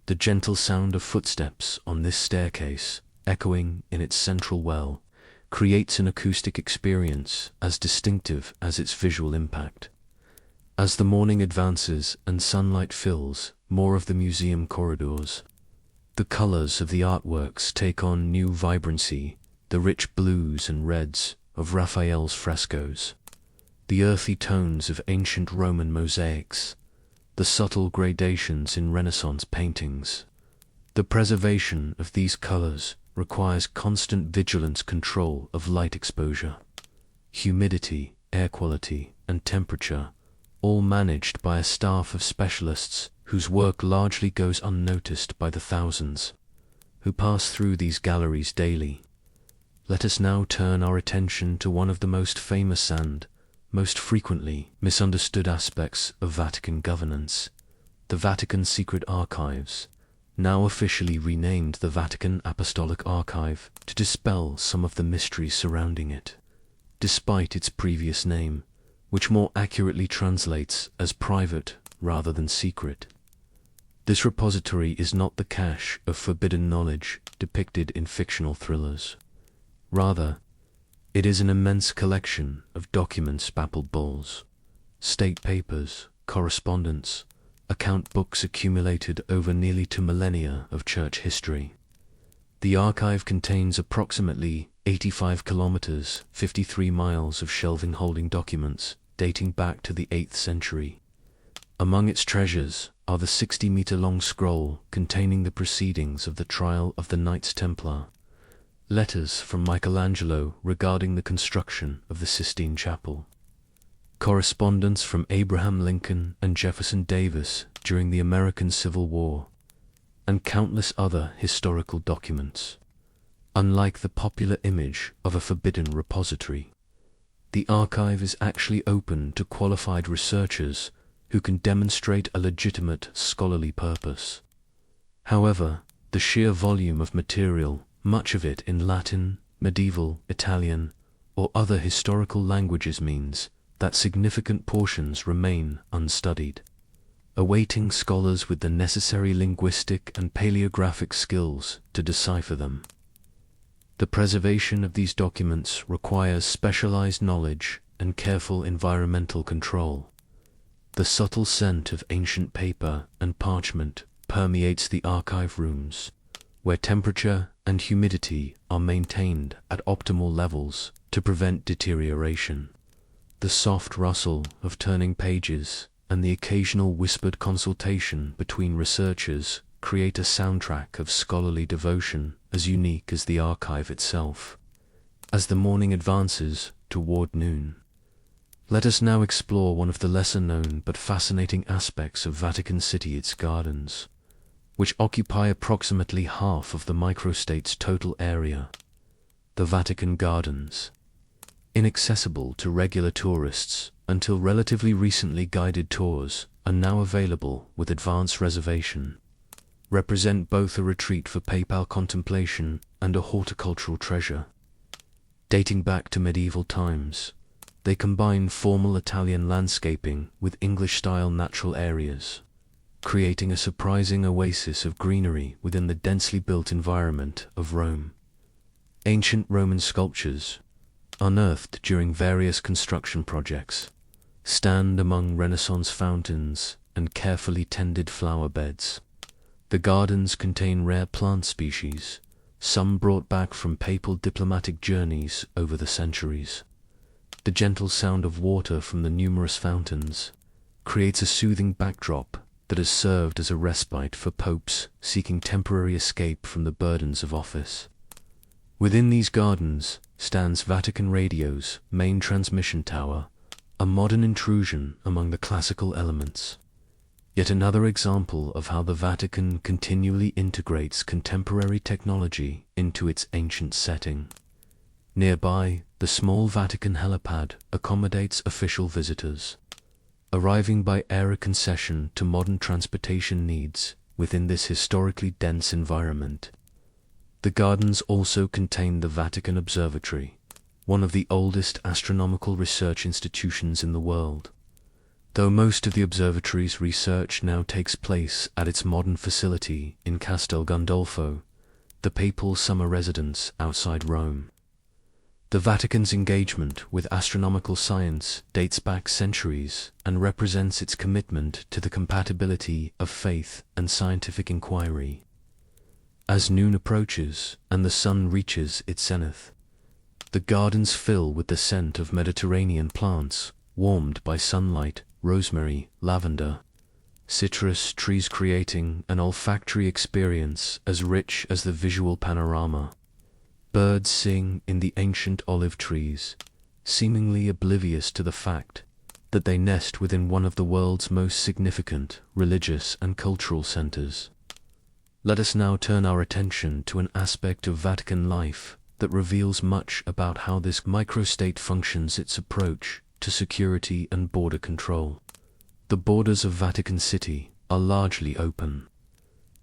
The gentle sound of footsteps on this staircase, echoing in its central well, creates an acoustic experience as distinctive as its visual impact. As the morning advances and sunlight fills more of the museum corridors, the colors of the artworks take on new vibrancy, the rich blues and reds of Raphael's frescoes, the earthy tones of ancient Roman mosaics, the subtle gradations in Renaissance paintings. The preservation of these colors requires constant vigilance control of light exposure, humidity, air quality, and temperature, all managed by a staff of specialists whose work largely goes unnoticed by the thousands who pass through these galleries daily. Let us now turn our attention to one of the most famous and most frequently misunderstood aspects of Vatican governance, the Vatican Secret Archives, now officially renamed the Vatican Apostolic Archive to dispel some of the mysteries surrounding it, despite its previous name, which more accurately translates as private rather than secret. This repository is not the cache of forbidden knowledge depicted in fictional thrillers. Rather, it is an immense collection of documents, papal bulls, state papers, correspondence, account books accumulated over nearly 2 millennia of church history. The archive contains approximately 85 kilometers, 53 miles of shelving holding documents dating back to the 8th century. Among its treasures are the 60-meter-long scroll containing the proceedings of the trial of the Knights Templar, letters from Michelangelo regarding the construction of the Sistine Chapel, correspondence from Abraham Lincoln and Jefferson Davis during the American Civil War, and countless other historical documents. Unlike the popular image of a forbidden repository, the archive is actually open to qualified researchers who can demonstrate a legitimate scholarly purpose. However, the sheer volume of material, much of it in Latin, medieval, Italian, or other historical languages, means that significant portions remain unstudied, awaiting scholars with the necessary linguistic and paleographic skills to decipher them. The preservation of these documents requires specialized knowledge and careful environmental control. The subtle scent of ancient paper and parchment permeates the archive rooms, where temperature and humidity are maintained at optimal levels to prevent deterioration. The soft rustle of turning pages and the occasional whispered consultation between researchers create a soundtrack of scholarly devotion as unique as the archive itself. As the morning advances toward noon, let us now explore one of the lesser-known but fascinating aspects of Vatican City, its gardens, which occupy approximately half of the microstate's total area. The Vatican Gardens, inaccessible to regular tourists until relatively recently, guided tours are now available with advance reservation, represent both a retreat for papal contemplation and a horticultural treasure. Dating back to medieval times, they combine formal Italian landscaping with English-style natural areas, creating a surprising oasis of greenery within the densely built environment of Rome. Ancient Roman sculptures, unearthed during various construction projects, stand among Renaissance fountains and carefully tended flower beds. The gardens contain rare plant species, some brought back from papal diplomatic journeys over the centuries. The gentle sound of water from the numerous fountains creates a soothing backdrop that has served as a respite for popes seeking temporary escape from the burdens of office. Within these gardens stands Vatican Radio's main transmission tower, a modern intrusion among the classical elements. Yet another example of how the Vatican continually integrates contemporary technology into its ancient setting. Nearby, the small Vatican helipad accommodates official visitors, arriving by air concession to modern transportation needs within this historically dense environment. The gardens also contain the Vatican Observatory, one of the oldest astronomical research institutions in the world. Though most of the observatory's research now takes place at its modern facility in Castel Gandolfo, the papal summer residence outside Rome. The Vatican's engagement with astronomical science dates back centuries and represents its commitment to the compatibility of faith and scientific inquiry. As noon approaches and the sun reaches its zenith, the gardens fill with the scent of Mediterranean plants, warmed by sunlight, rosemary, lavender, citrus trees, creating an olfactory experience as rich as the visual panorama. Birds sing in the ancient olive trees, seemingly oblivious to the fact that they nest within one of the world's most significant religious and cultural centers. Let us now turn our attention to an aspect of Vatican life that reveals much about how this microstate functions: its approach to security and border control. The borders of Vatican City are largely open,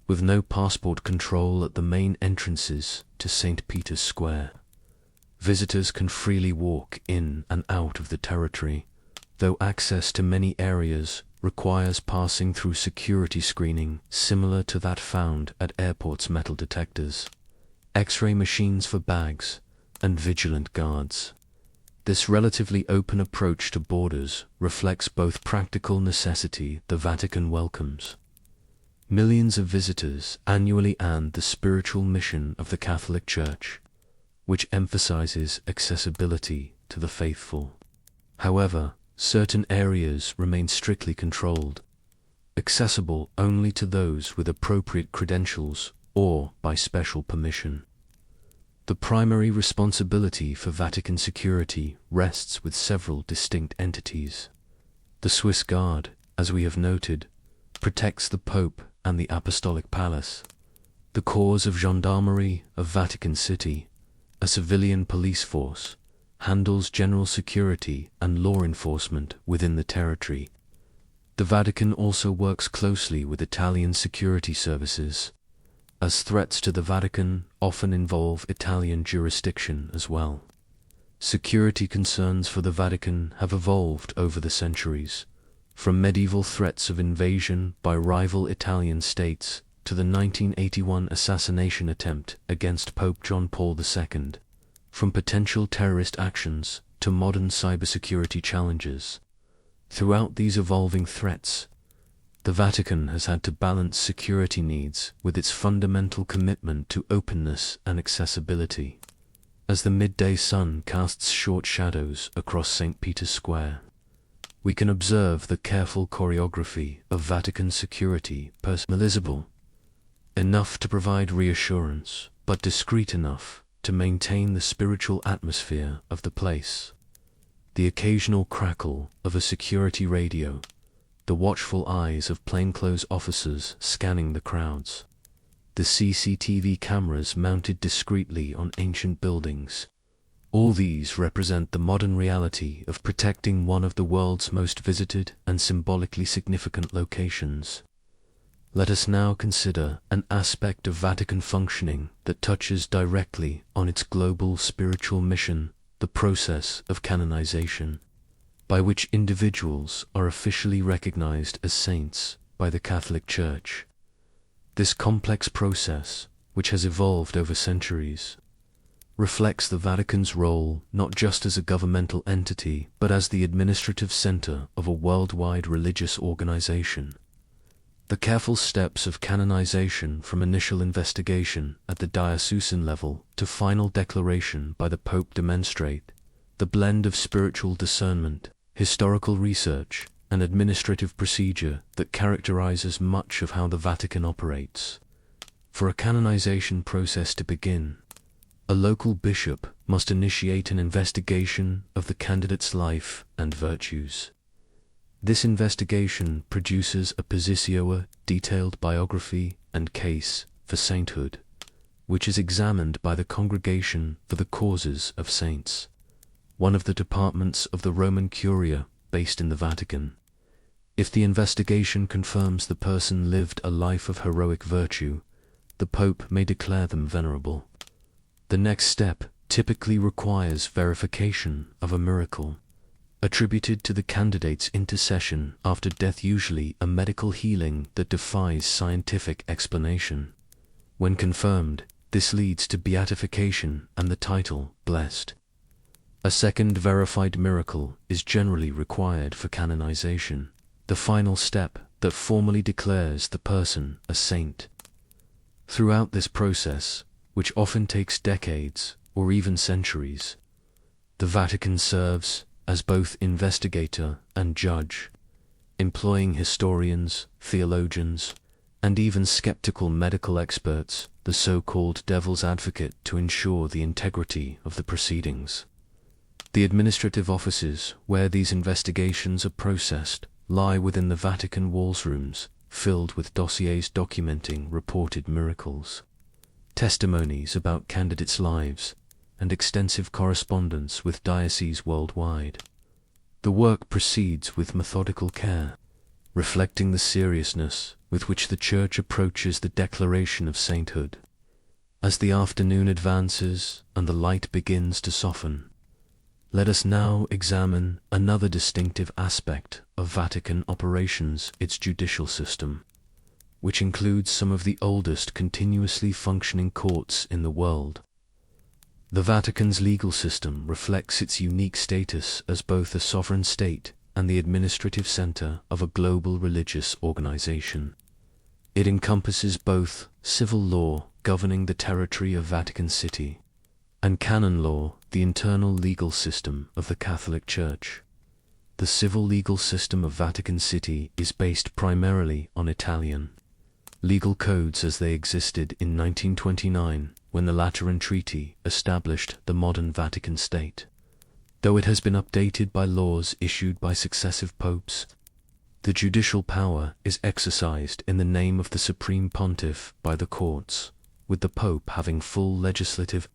with no passport control at the main entrances to St. Peter's Square. Visitors can freely walk in and out of the territory, though access to many areas requires passing through security screening similar to that found at airports' metal detectors, X-ray machines for bags, and vigilant guards. This relatively open approach to borders reflects both practical necessity the Vatican welcomes millions of visitors annually and the spiritual mission of the Catholic Church, which emphasizes accessibility to the faithful. However, certain areas remain strictly controlled, accessible only to those with appropriate credentials or by special permission. The primary responsibility for Vatican security rests with several distinct entities. The Swiss Guard, as we have noted, protects the Pope and the Apostolic Palace. The Corps of Gendarmerie of Vatican City, a civilian police force, handles general security and law enforcement within the territory. The Vatican also works closely with Italian security services, as threats to the Vatican often involve Italian jurisdiction as well. Security concerns for the Vatican have evolved over the centuries, from medieval threats of invasion by rival Italian states to the 1981 assassination attempt against Pope John Paul II, from potential terrorist actions to modern cybersecurity challenges. Throughout these evolving threats, the Vatican has had to balance security needs with its fundamental commitment to openness and accessibility. As the midday sun casts short shadows across St. Peter's Square, we can observe the careful choreography of Vatican security, personalizable enough to provide reassurance, but discreet enough to maintain the spiritual atmosphere of the place. The occasional crackle of a security radio, the watchful eyes of plainclothes officers scanning the crowds, the CCTV cameras mounted discreetly on ancient buildings. All these represent the modern reality of protecting one of the world's most visited and symbolically significant locations. Let us now consider an aspect of Vatican functioning that touches directly on its global spiritual mission, the process of canonization, by which individuals are officially recognized as saints by the Catholic Church. This complex process, which has evolved over centuries, reflects the Vatican's role not just as a governmental entity, but as the administrative center of a worldwide religious organization. The careful steps of canonization, from initial investigation at the diocesan level to final declaration by the Pope, demonstrate the blend of spiritual discernment, historical research, and administrative procedure that characterizes much of how the Vatican operates. For a canonization process to begin, a local bishop must initiate an investigation of the candidate's life and virtues. This investigation produces a positio, detailed biography and case for sainthood, which is examined by the Congregation for the Causes of Saints, one of the departments of the Roman Curia based in the Vatican. If the investigation confirms the person lived a life of heroic virtue, the Pope may declare them venerable. The next step typically requires verification of a miracle attributed to the candidate's intercession after death, usually a medical healing that defies scientific explanation. When confirmed, this leads to beatification and the title, blessed. A second verified miracle is generally required for canonization, the final step that formally declares the person a saint. Throughout this process, which often takes decades or even centuries, the Vatican serves as both investigator and judge, employing historians, theologians, and even skeptical medical experts, the so-called devil's advocate, to ensure the integrity of the proceedings. The administrative offices where these investigations are processed lie within the Vatican walls, rooms filled with dossiers documenting reported miracles, testimonies about candidates' lives, and extensive correspondence with dioceses worldwide. The work proceeds with methodical care, reflecting the seriousness with which the Church approaches the declaration of sainthood. As the afternoon advances and the light begins to soften, Let us now examine another distinctive aspect of Vatican operations, its judicial system, which includes some of the oldest continuously functioning courts in the world. The Vatican's legal system reflects its unique status as both a sovereign state and the administrative center of a global religious organization. It encompasses both civil law governing the territory of Vatican City and canon law, the internal legal system of the Catholic Church. The civil legal system of Vatican City is based primarily on Italian legal codes as they existed in 1929, when the Lateran Treaty established the modern Vatican State. Though it has been updated by laws issued by successive popes, the judicial power is exercised in the name of the Supreme Pontiff by the courts, with the Pope having full legislative,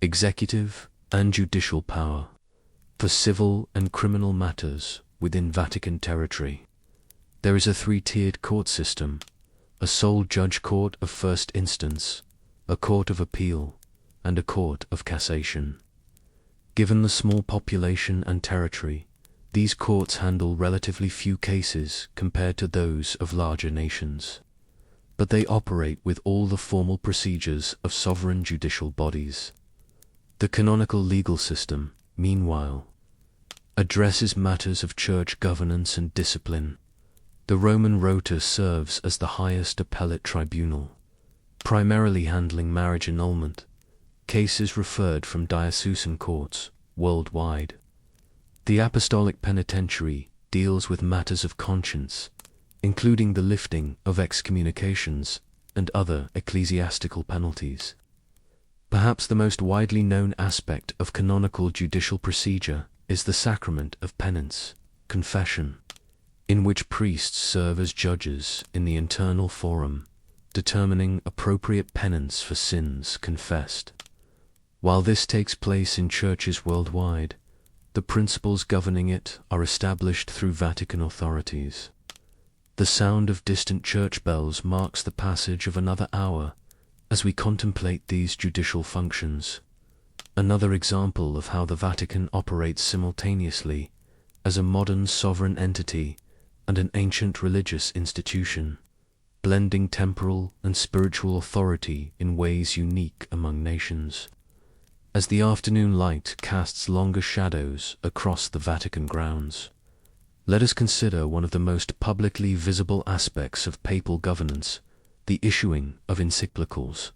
executive, and judicial power for civil and criminal matters within Vatican territory. There is a three-tiered court system: a sole judge court of first instance, a court of appeal, and a court of cassation. Given the small population and territory, these courts handle relatively few cases compared to those of larger nations, but they operate with all the formal procedures of sovereign judicial bodies. The canonical legal system, meanwhile, addresses matters of church governance and discipline. The Roman Rota serves as the highest appellate tribunal, primarily handling marriage annulment, cases referred from diocesan courts worldwide. The Apostolic Penitentiary deals with matters of conscience, including the lifting of excommunications and other ecclesiastical penalties. Perhaps the most widely known aspect of canonical judicial procedure is the sacrament of penance, confession, in which priests serve as judges in the internal forum, determining appropriate penance for sins confessed. While this takes place in churches worldwide, the principles governing it are established through Vatican authorities. The sound of distant church bells marks the passage of another hour as we contemplate these judicial functions. Another example of how the Vatican operates simultaneously as a modern sovereign entity and an ancient religious institution, blending temporal and spiritual authority in ways unique among nations. As the afternoon light casts longer shadows across the Vatican grounds, let us consider one of the most publicly visible aspects of papal governance: the issuing of encyclicals,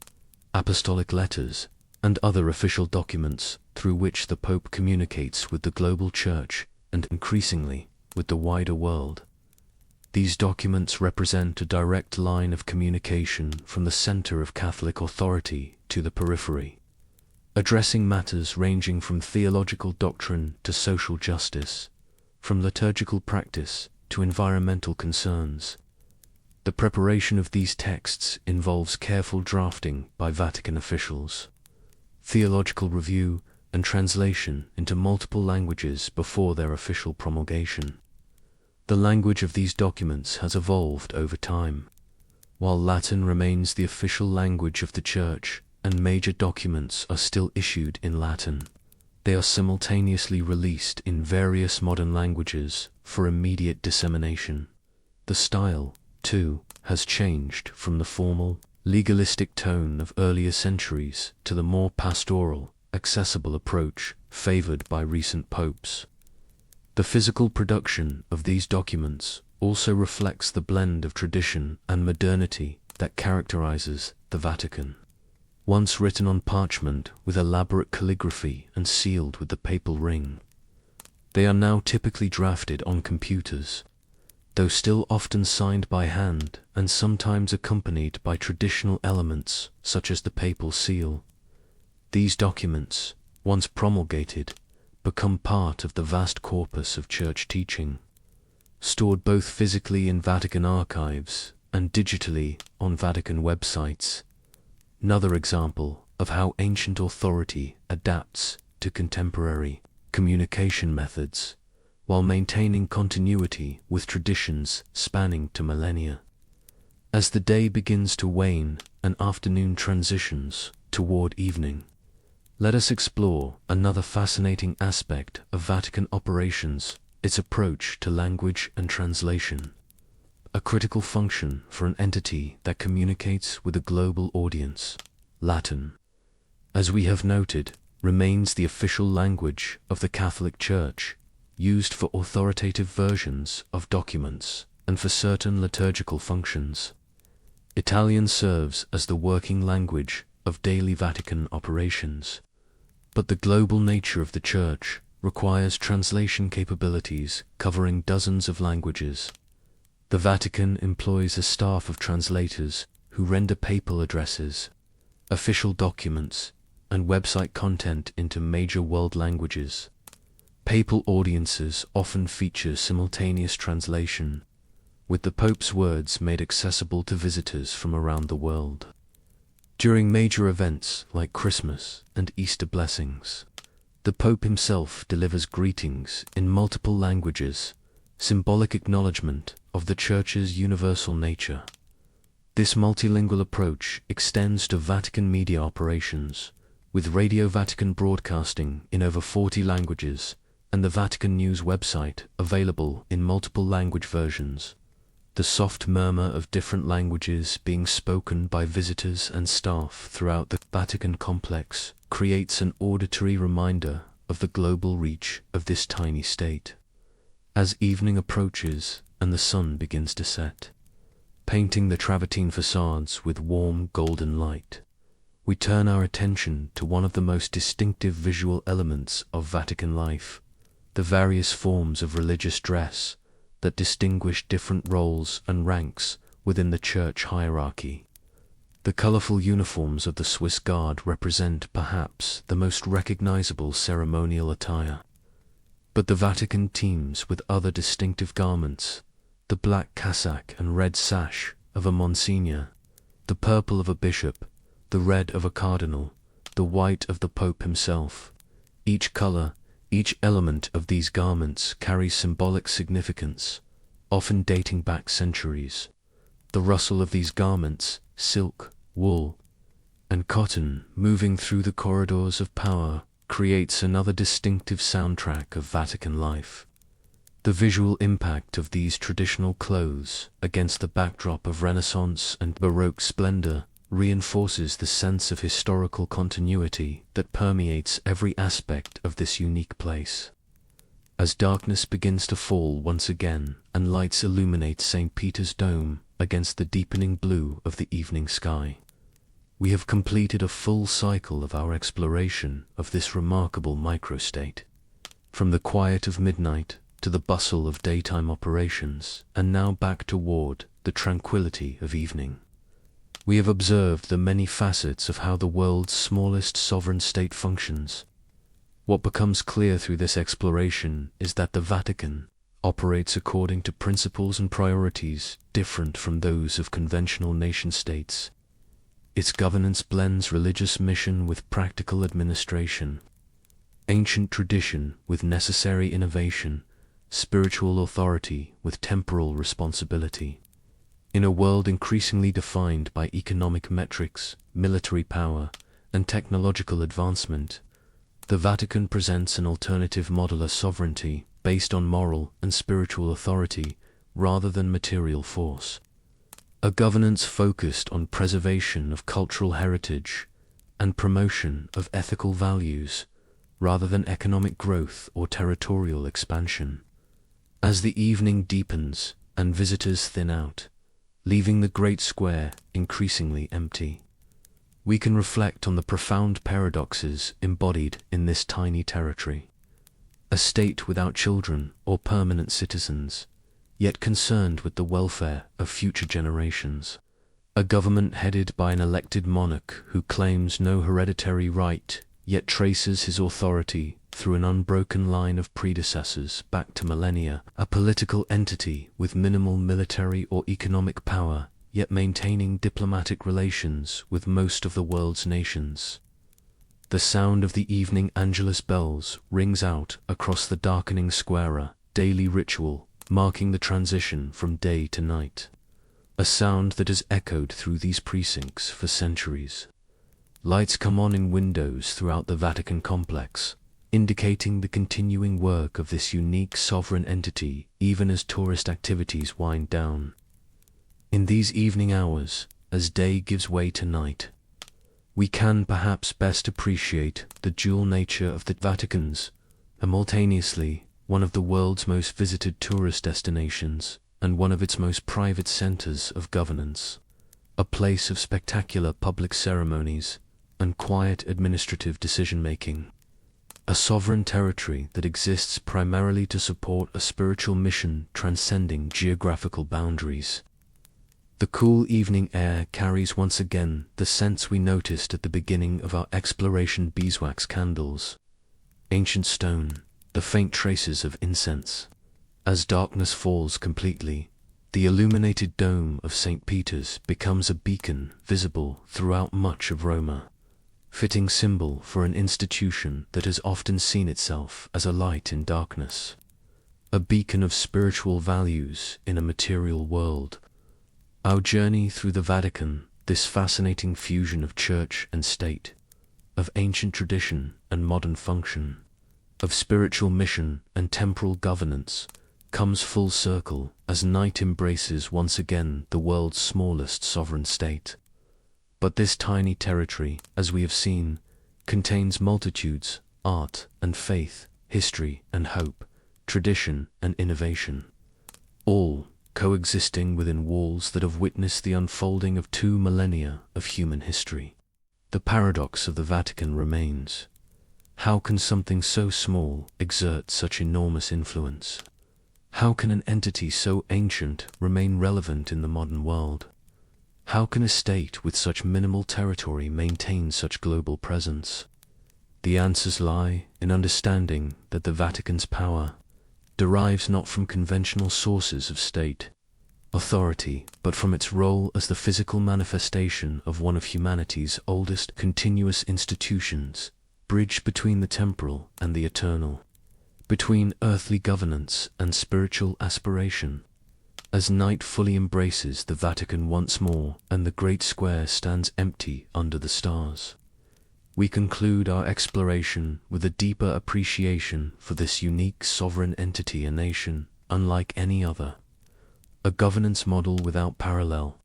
apostolic letters, and other official documents through which the Pope communicates with the global Church and increasingly with the wider world. These documents represent a direct line of communication from the center of Catholic authority to the periphery, addressing matters ranging from theological doctrine to social justice, from liturgical practice to environmental concerns. The preparation of these texts involves careful drafting by Vatican officials, theological review, and translation into multiple languages before their official promulgation. The language of these documents has evolved over time. While Latin remains the official language of the Church and major documents are still issued in Latin, they are simultaneously released in various modern languages for immediate dissemination. The style, too, has changed from the formal, legalistic tone of earlier centuries to the more pastoral, accessible approach favored by recent popes. The physical production of these documents also reflects the blend of tradition and modernity that characterizes the Vatican. Once written on parchment with elaborate calligraphy and sealed with the papal ring, they are now typically drafted on computers, though still often signed by hand and sometimes accompanied by traditional elements such as the papal seal. These documents, once promulgated, become part of the vast corpus of church teaching, stored both physically in Vatican archives and digitally on Vatican websites. Another example of how ancient authority adapts to contemporary communication methods while maintaining continuity with traditions spanning to millennia. As the day begins to wane and afternoon transitions toward evening, Let us explore another fascinating aspect of Vatican operations, its approach to language and translation. A critical function for an entity that communicates with a global audience. Latin, as we have noted, remains the official language of the Catholic Church, used for authoritative versions of documents and for certain liturgical functions. Italian serves as the working language of daily Vatican operations. But the global nature of the Church requires translation capabilities covering dozens of languages. The Vatican employs a staff of translators who render papal addresses, official documents, and website content into major world languages. Papal audiences often feature simultaneous translation, with the Pope's words made accessible to visitors from around the world. During major events like Christmas and Easter blessings, the Pope himself delivers greetings in multiple languages, symbolic acknowledgement of the Church's universal nature. This multilingual approach extends to Vatican media operations, with Radio Vatican broadcasting in over 40 languages and the Vatican News website available in multiple language versions. The soft murmur of different languages being spoken by visitors and staff throughout the Vatican complex creates an auditory reminder of the global reach of this tiny state. As evening approaches and the sun begins to set, painting the travertine facades with warm golden light, we turn our attention to one of the most distinctive visual elements of Vatican life, the various forms of religious dress that distinguish different roles and ranks within the Church hierarchy. The colorful uniforms of the Swiss Guard represent perhaps the most recognizable ceremonial attire. But the Vatican teams with other distinctive garments, the black cassock and red sash of a Monsignor, the purple of a bishop, the red of a cardinal, the white of the Pope himself. Each color, each element of these garments carries symbolic significance, often dating back centuries. The rustle of these garments, silk, wool, and cotton moving through the corridors of power, creates another distinctive soundtrack of Vatican life. The visual impact of these traditional clothes against the backdrop of Renaissance and Baroque splendor reinforces the sense of historical continuity that permeates every aspect of this unique place. As darkness begins to fall once again and lights illuminate St. Peter's Dome against the deepening blue of the evening sky, we have completed a full cycle of our exploration of this remarkable microstate. From the quiet of midnight to the bustle of daytime operations, and now back toward the tranquility of evening. We have observed the many facets of how the world's smallest sovereign state functions. What becomes clear through this exploration is that the Vatican operates according to principles and priorities different from those of conventional nation-states. Its governance blends religious mission with practical administration, ancient tradition with necessary innovation, spiritual authority with temporal responsibility. In a world increasingly defined by economic metrics, military power, and technological advancement, the Vatican presents an alternative model of sovereignty based on moral and spiritual authority rather than material force. A governance focused on preservation of cultural heritage and promotion of ethical values rather than economic growth or territorial expansion. As the evening deepens and visitors thin out, leaving the great square increasingly empty, we can reflect on the profound paradoxes embodied in this tiny territory. A state without children or permanent citizens, yet concerned with the welfare of future generations. A government headed by an elected monarch who claims no hereditary right, yet traces his authority through an unbroken line of predecessors back to millennia. A political entity with minimal military or economic power, yet maintaining diplomatic relations with most of the world's nations. The sound of the evening Angelus bells rings out across the darkening square, daily ritual marking the transition from day to night. A sound that has echoed through these precincts for centuries. Lights come on in windows throughout the Vatican complex, indicating the continuing work of this unique sovereign entity even as tourist activities wind down. In these evening hours, as day gives way to night, we can perhaps best appreciate the dual nature of the Vatican's, simultaneously one of the world's most visited tourist destinations and one of its most private centers of governance, a place of spectacular public ceremonies and quiet administrative decision-making, a sovereign territory that exists primarily to support a spiritual mission transcending geographical boundaries. The cool evening air carries once again the scents we noticed at the beginning of our exploration: beeswax candles, ancient stone, the faint traces of incense. As darkness falls completely, the illuminated dome of St. Peter's becomes a beacon visible throughout much of Roma, fitting symbol for an institution that has often seen itself as a light in darkness, a beacon of spiritual values in a material world. Our journey through the Vatican, this fascinating fusion of church and state, of ancient tradition and modern function, of spiritual mission and temporal governance, comes full circle as night embraces once again the world's smallest sovereign state. But this tiny territory, as we have seen, contains multitudes, art and faith, history and hope, tradition and innovation, all coexisting within walls that have witnessed the unfolding of 2 millennia of human history. The paradox of the Vatican remains. How can something so small exert such enormous influence? How can an entity so ancient remain relevant in the modern world? How can a state with such minimal territory maintain such global presence? The answers lie in understanding that the Vatican's power derives not from conventional sources of state authority, but from its role as the physical manifestation of one of humanity's oldest continuous institutions, bridged between the temporal and the eternal, between earthly governance and spiritual aspiration. As night fully embraces the Vatican once more and the great square stands empty under the stars, we conclude our exploration with a deeper appreciation for this unique sovereign entity, a nation unlike any other, a governance model without parallel,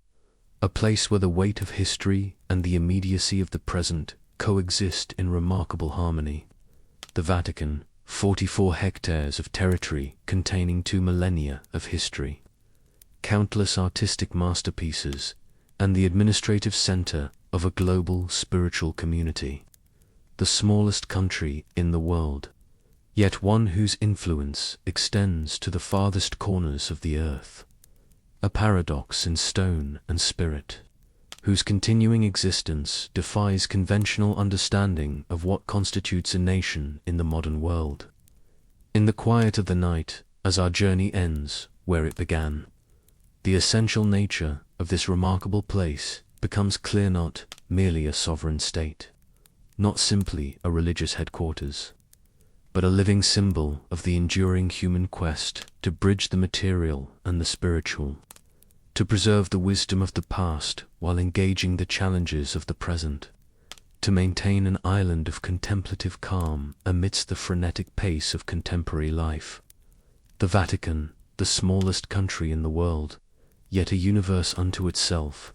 a place where the weight of history and the immediacy of the present coexist in remarkable harmony. The Vatican, 44 hectares of territory containing 2 millennia of history, countless artistic masterpieces, and the administrative center of a global spiritual community, the smallest country in the world, yet one whose influence extends to the farthest corners of the earth, a paradox in stone and spirit, whose continuing existence defies conventional understanding of what constitutes a nation in the modern world. In the quiet of the night, as our journey ends where it began, the essential nature of this remarkable place becomes clear: not merely a sovereign state, not simply a religious headquarters, but a living symbol of the enduring human quest to bridge the material and the spiritual, to preserve the wisdom of the past while engaging the challenges of the present, to maintain an island of contemplative calm amidst the frenetic pace of contemporary life. The Vatican, the smallest country in the world, yet a universe unto itself,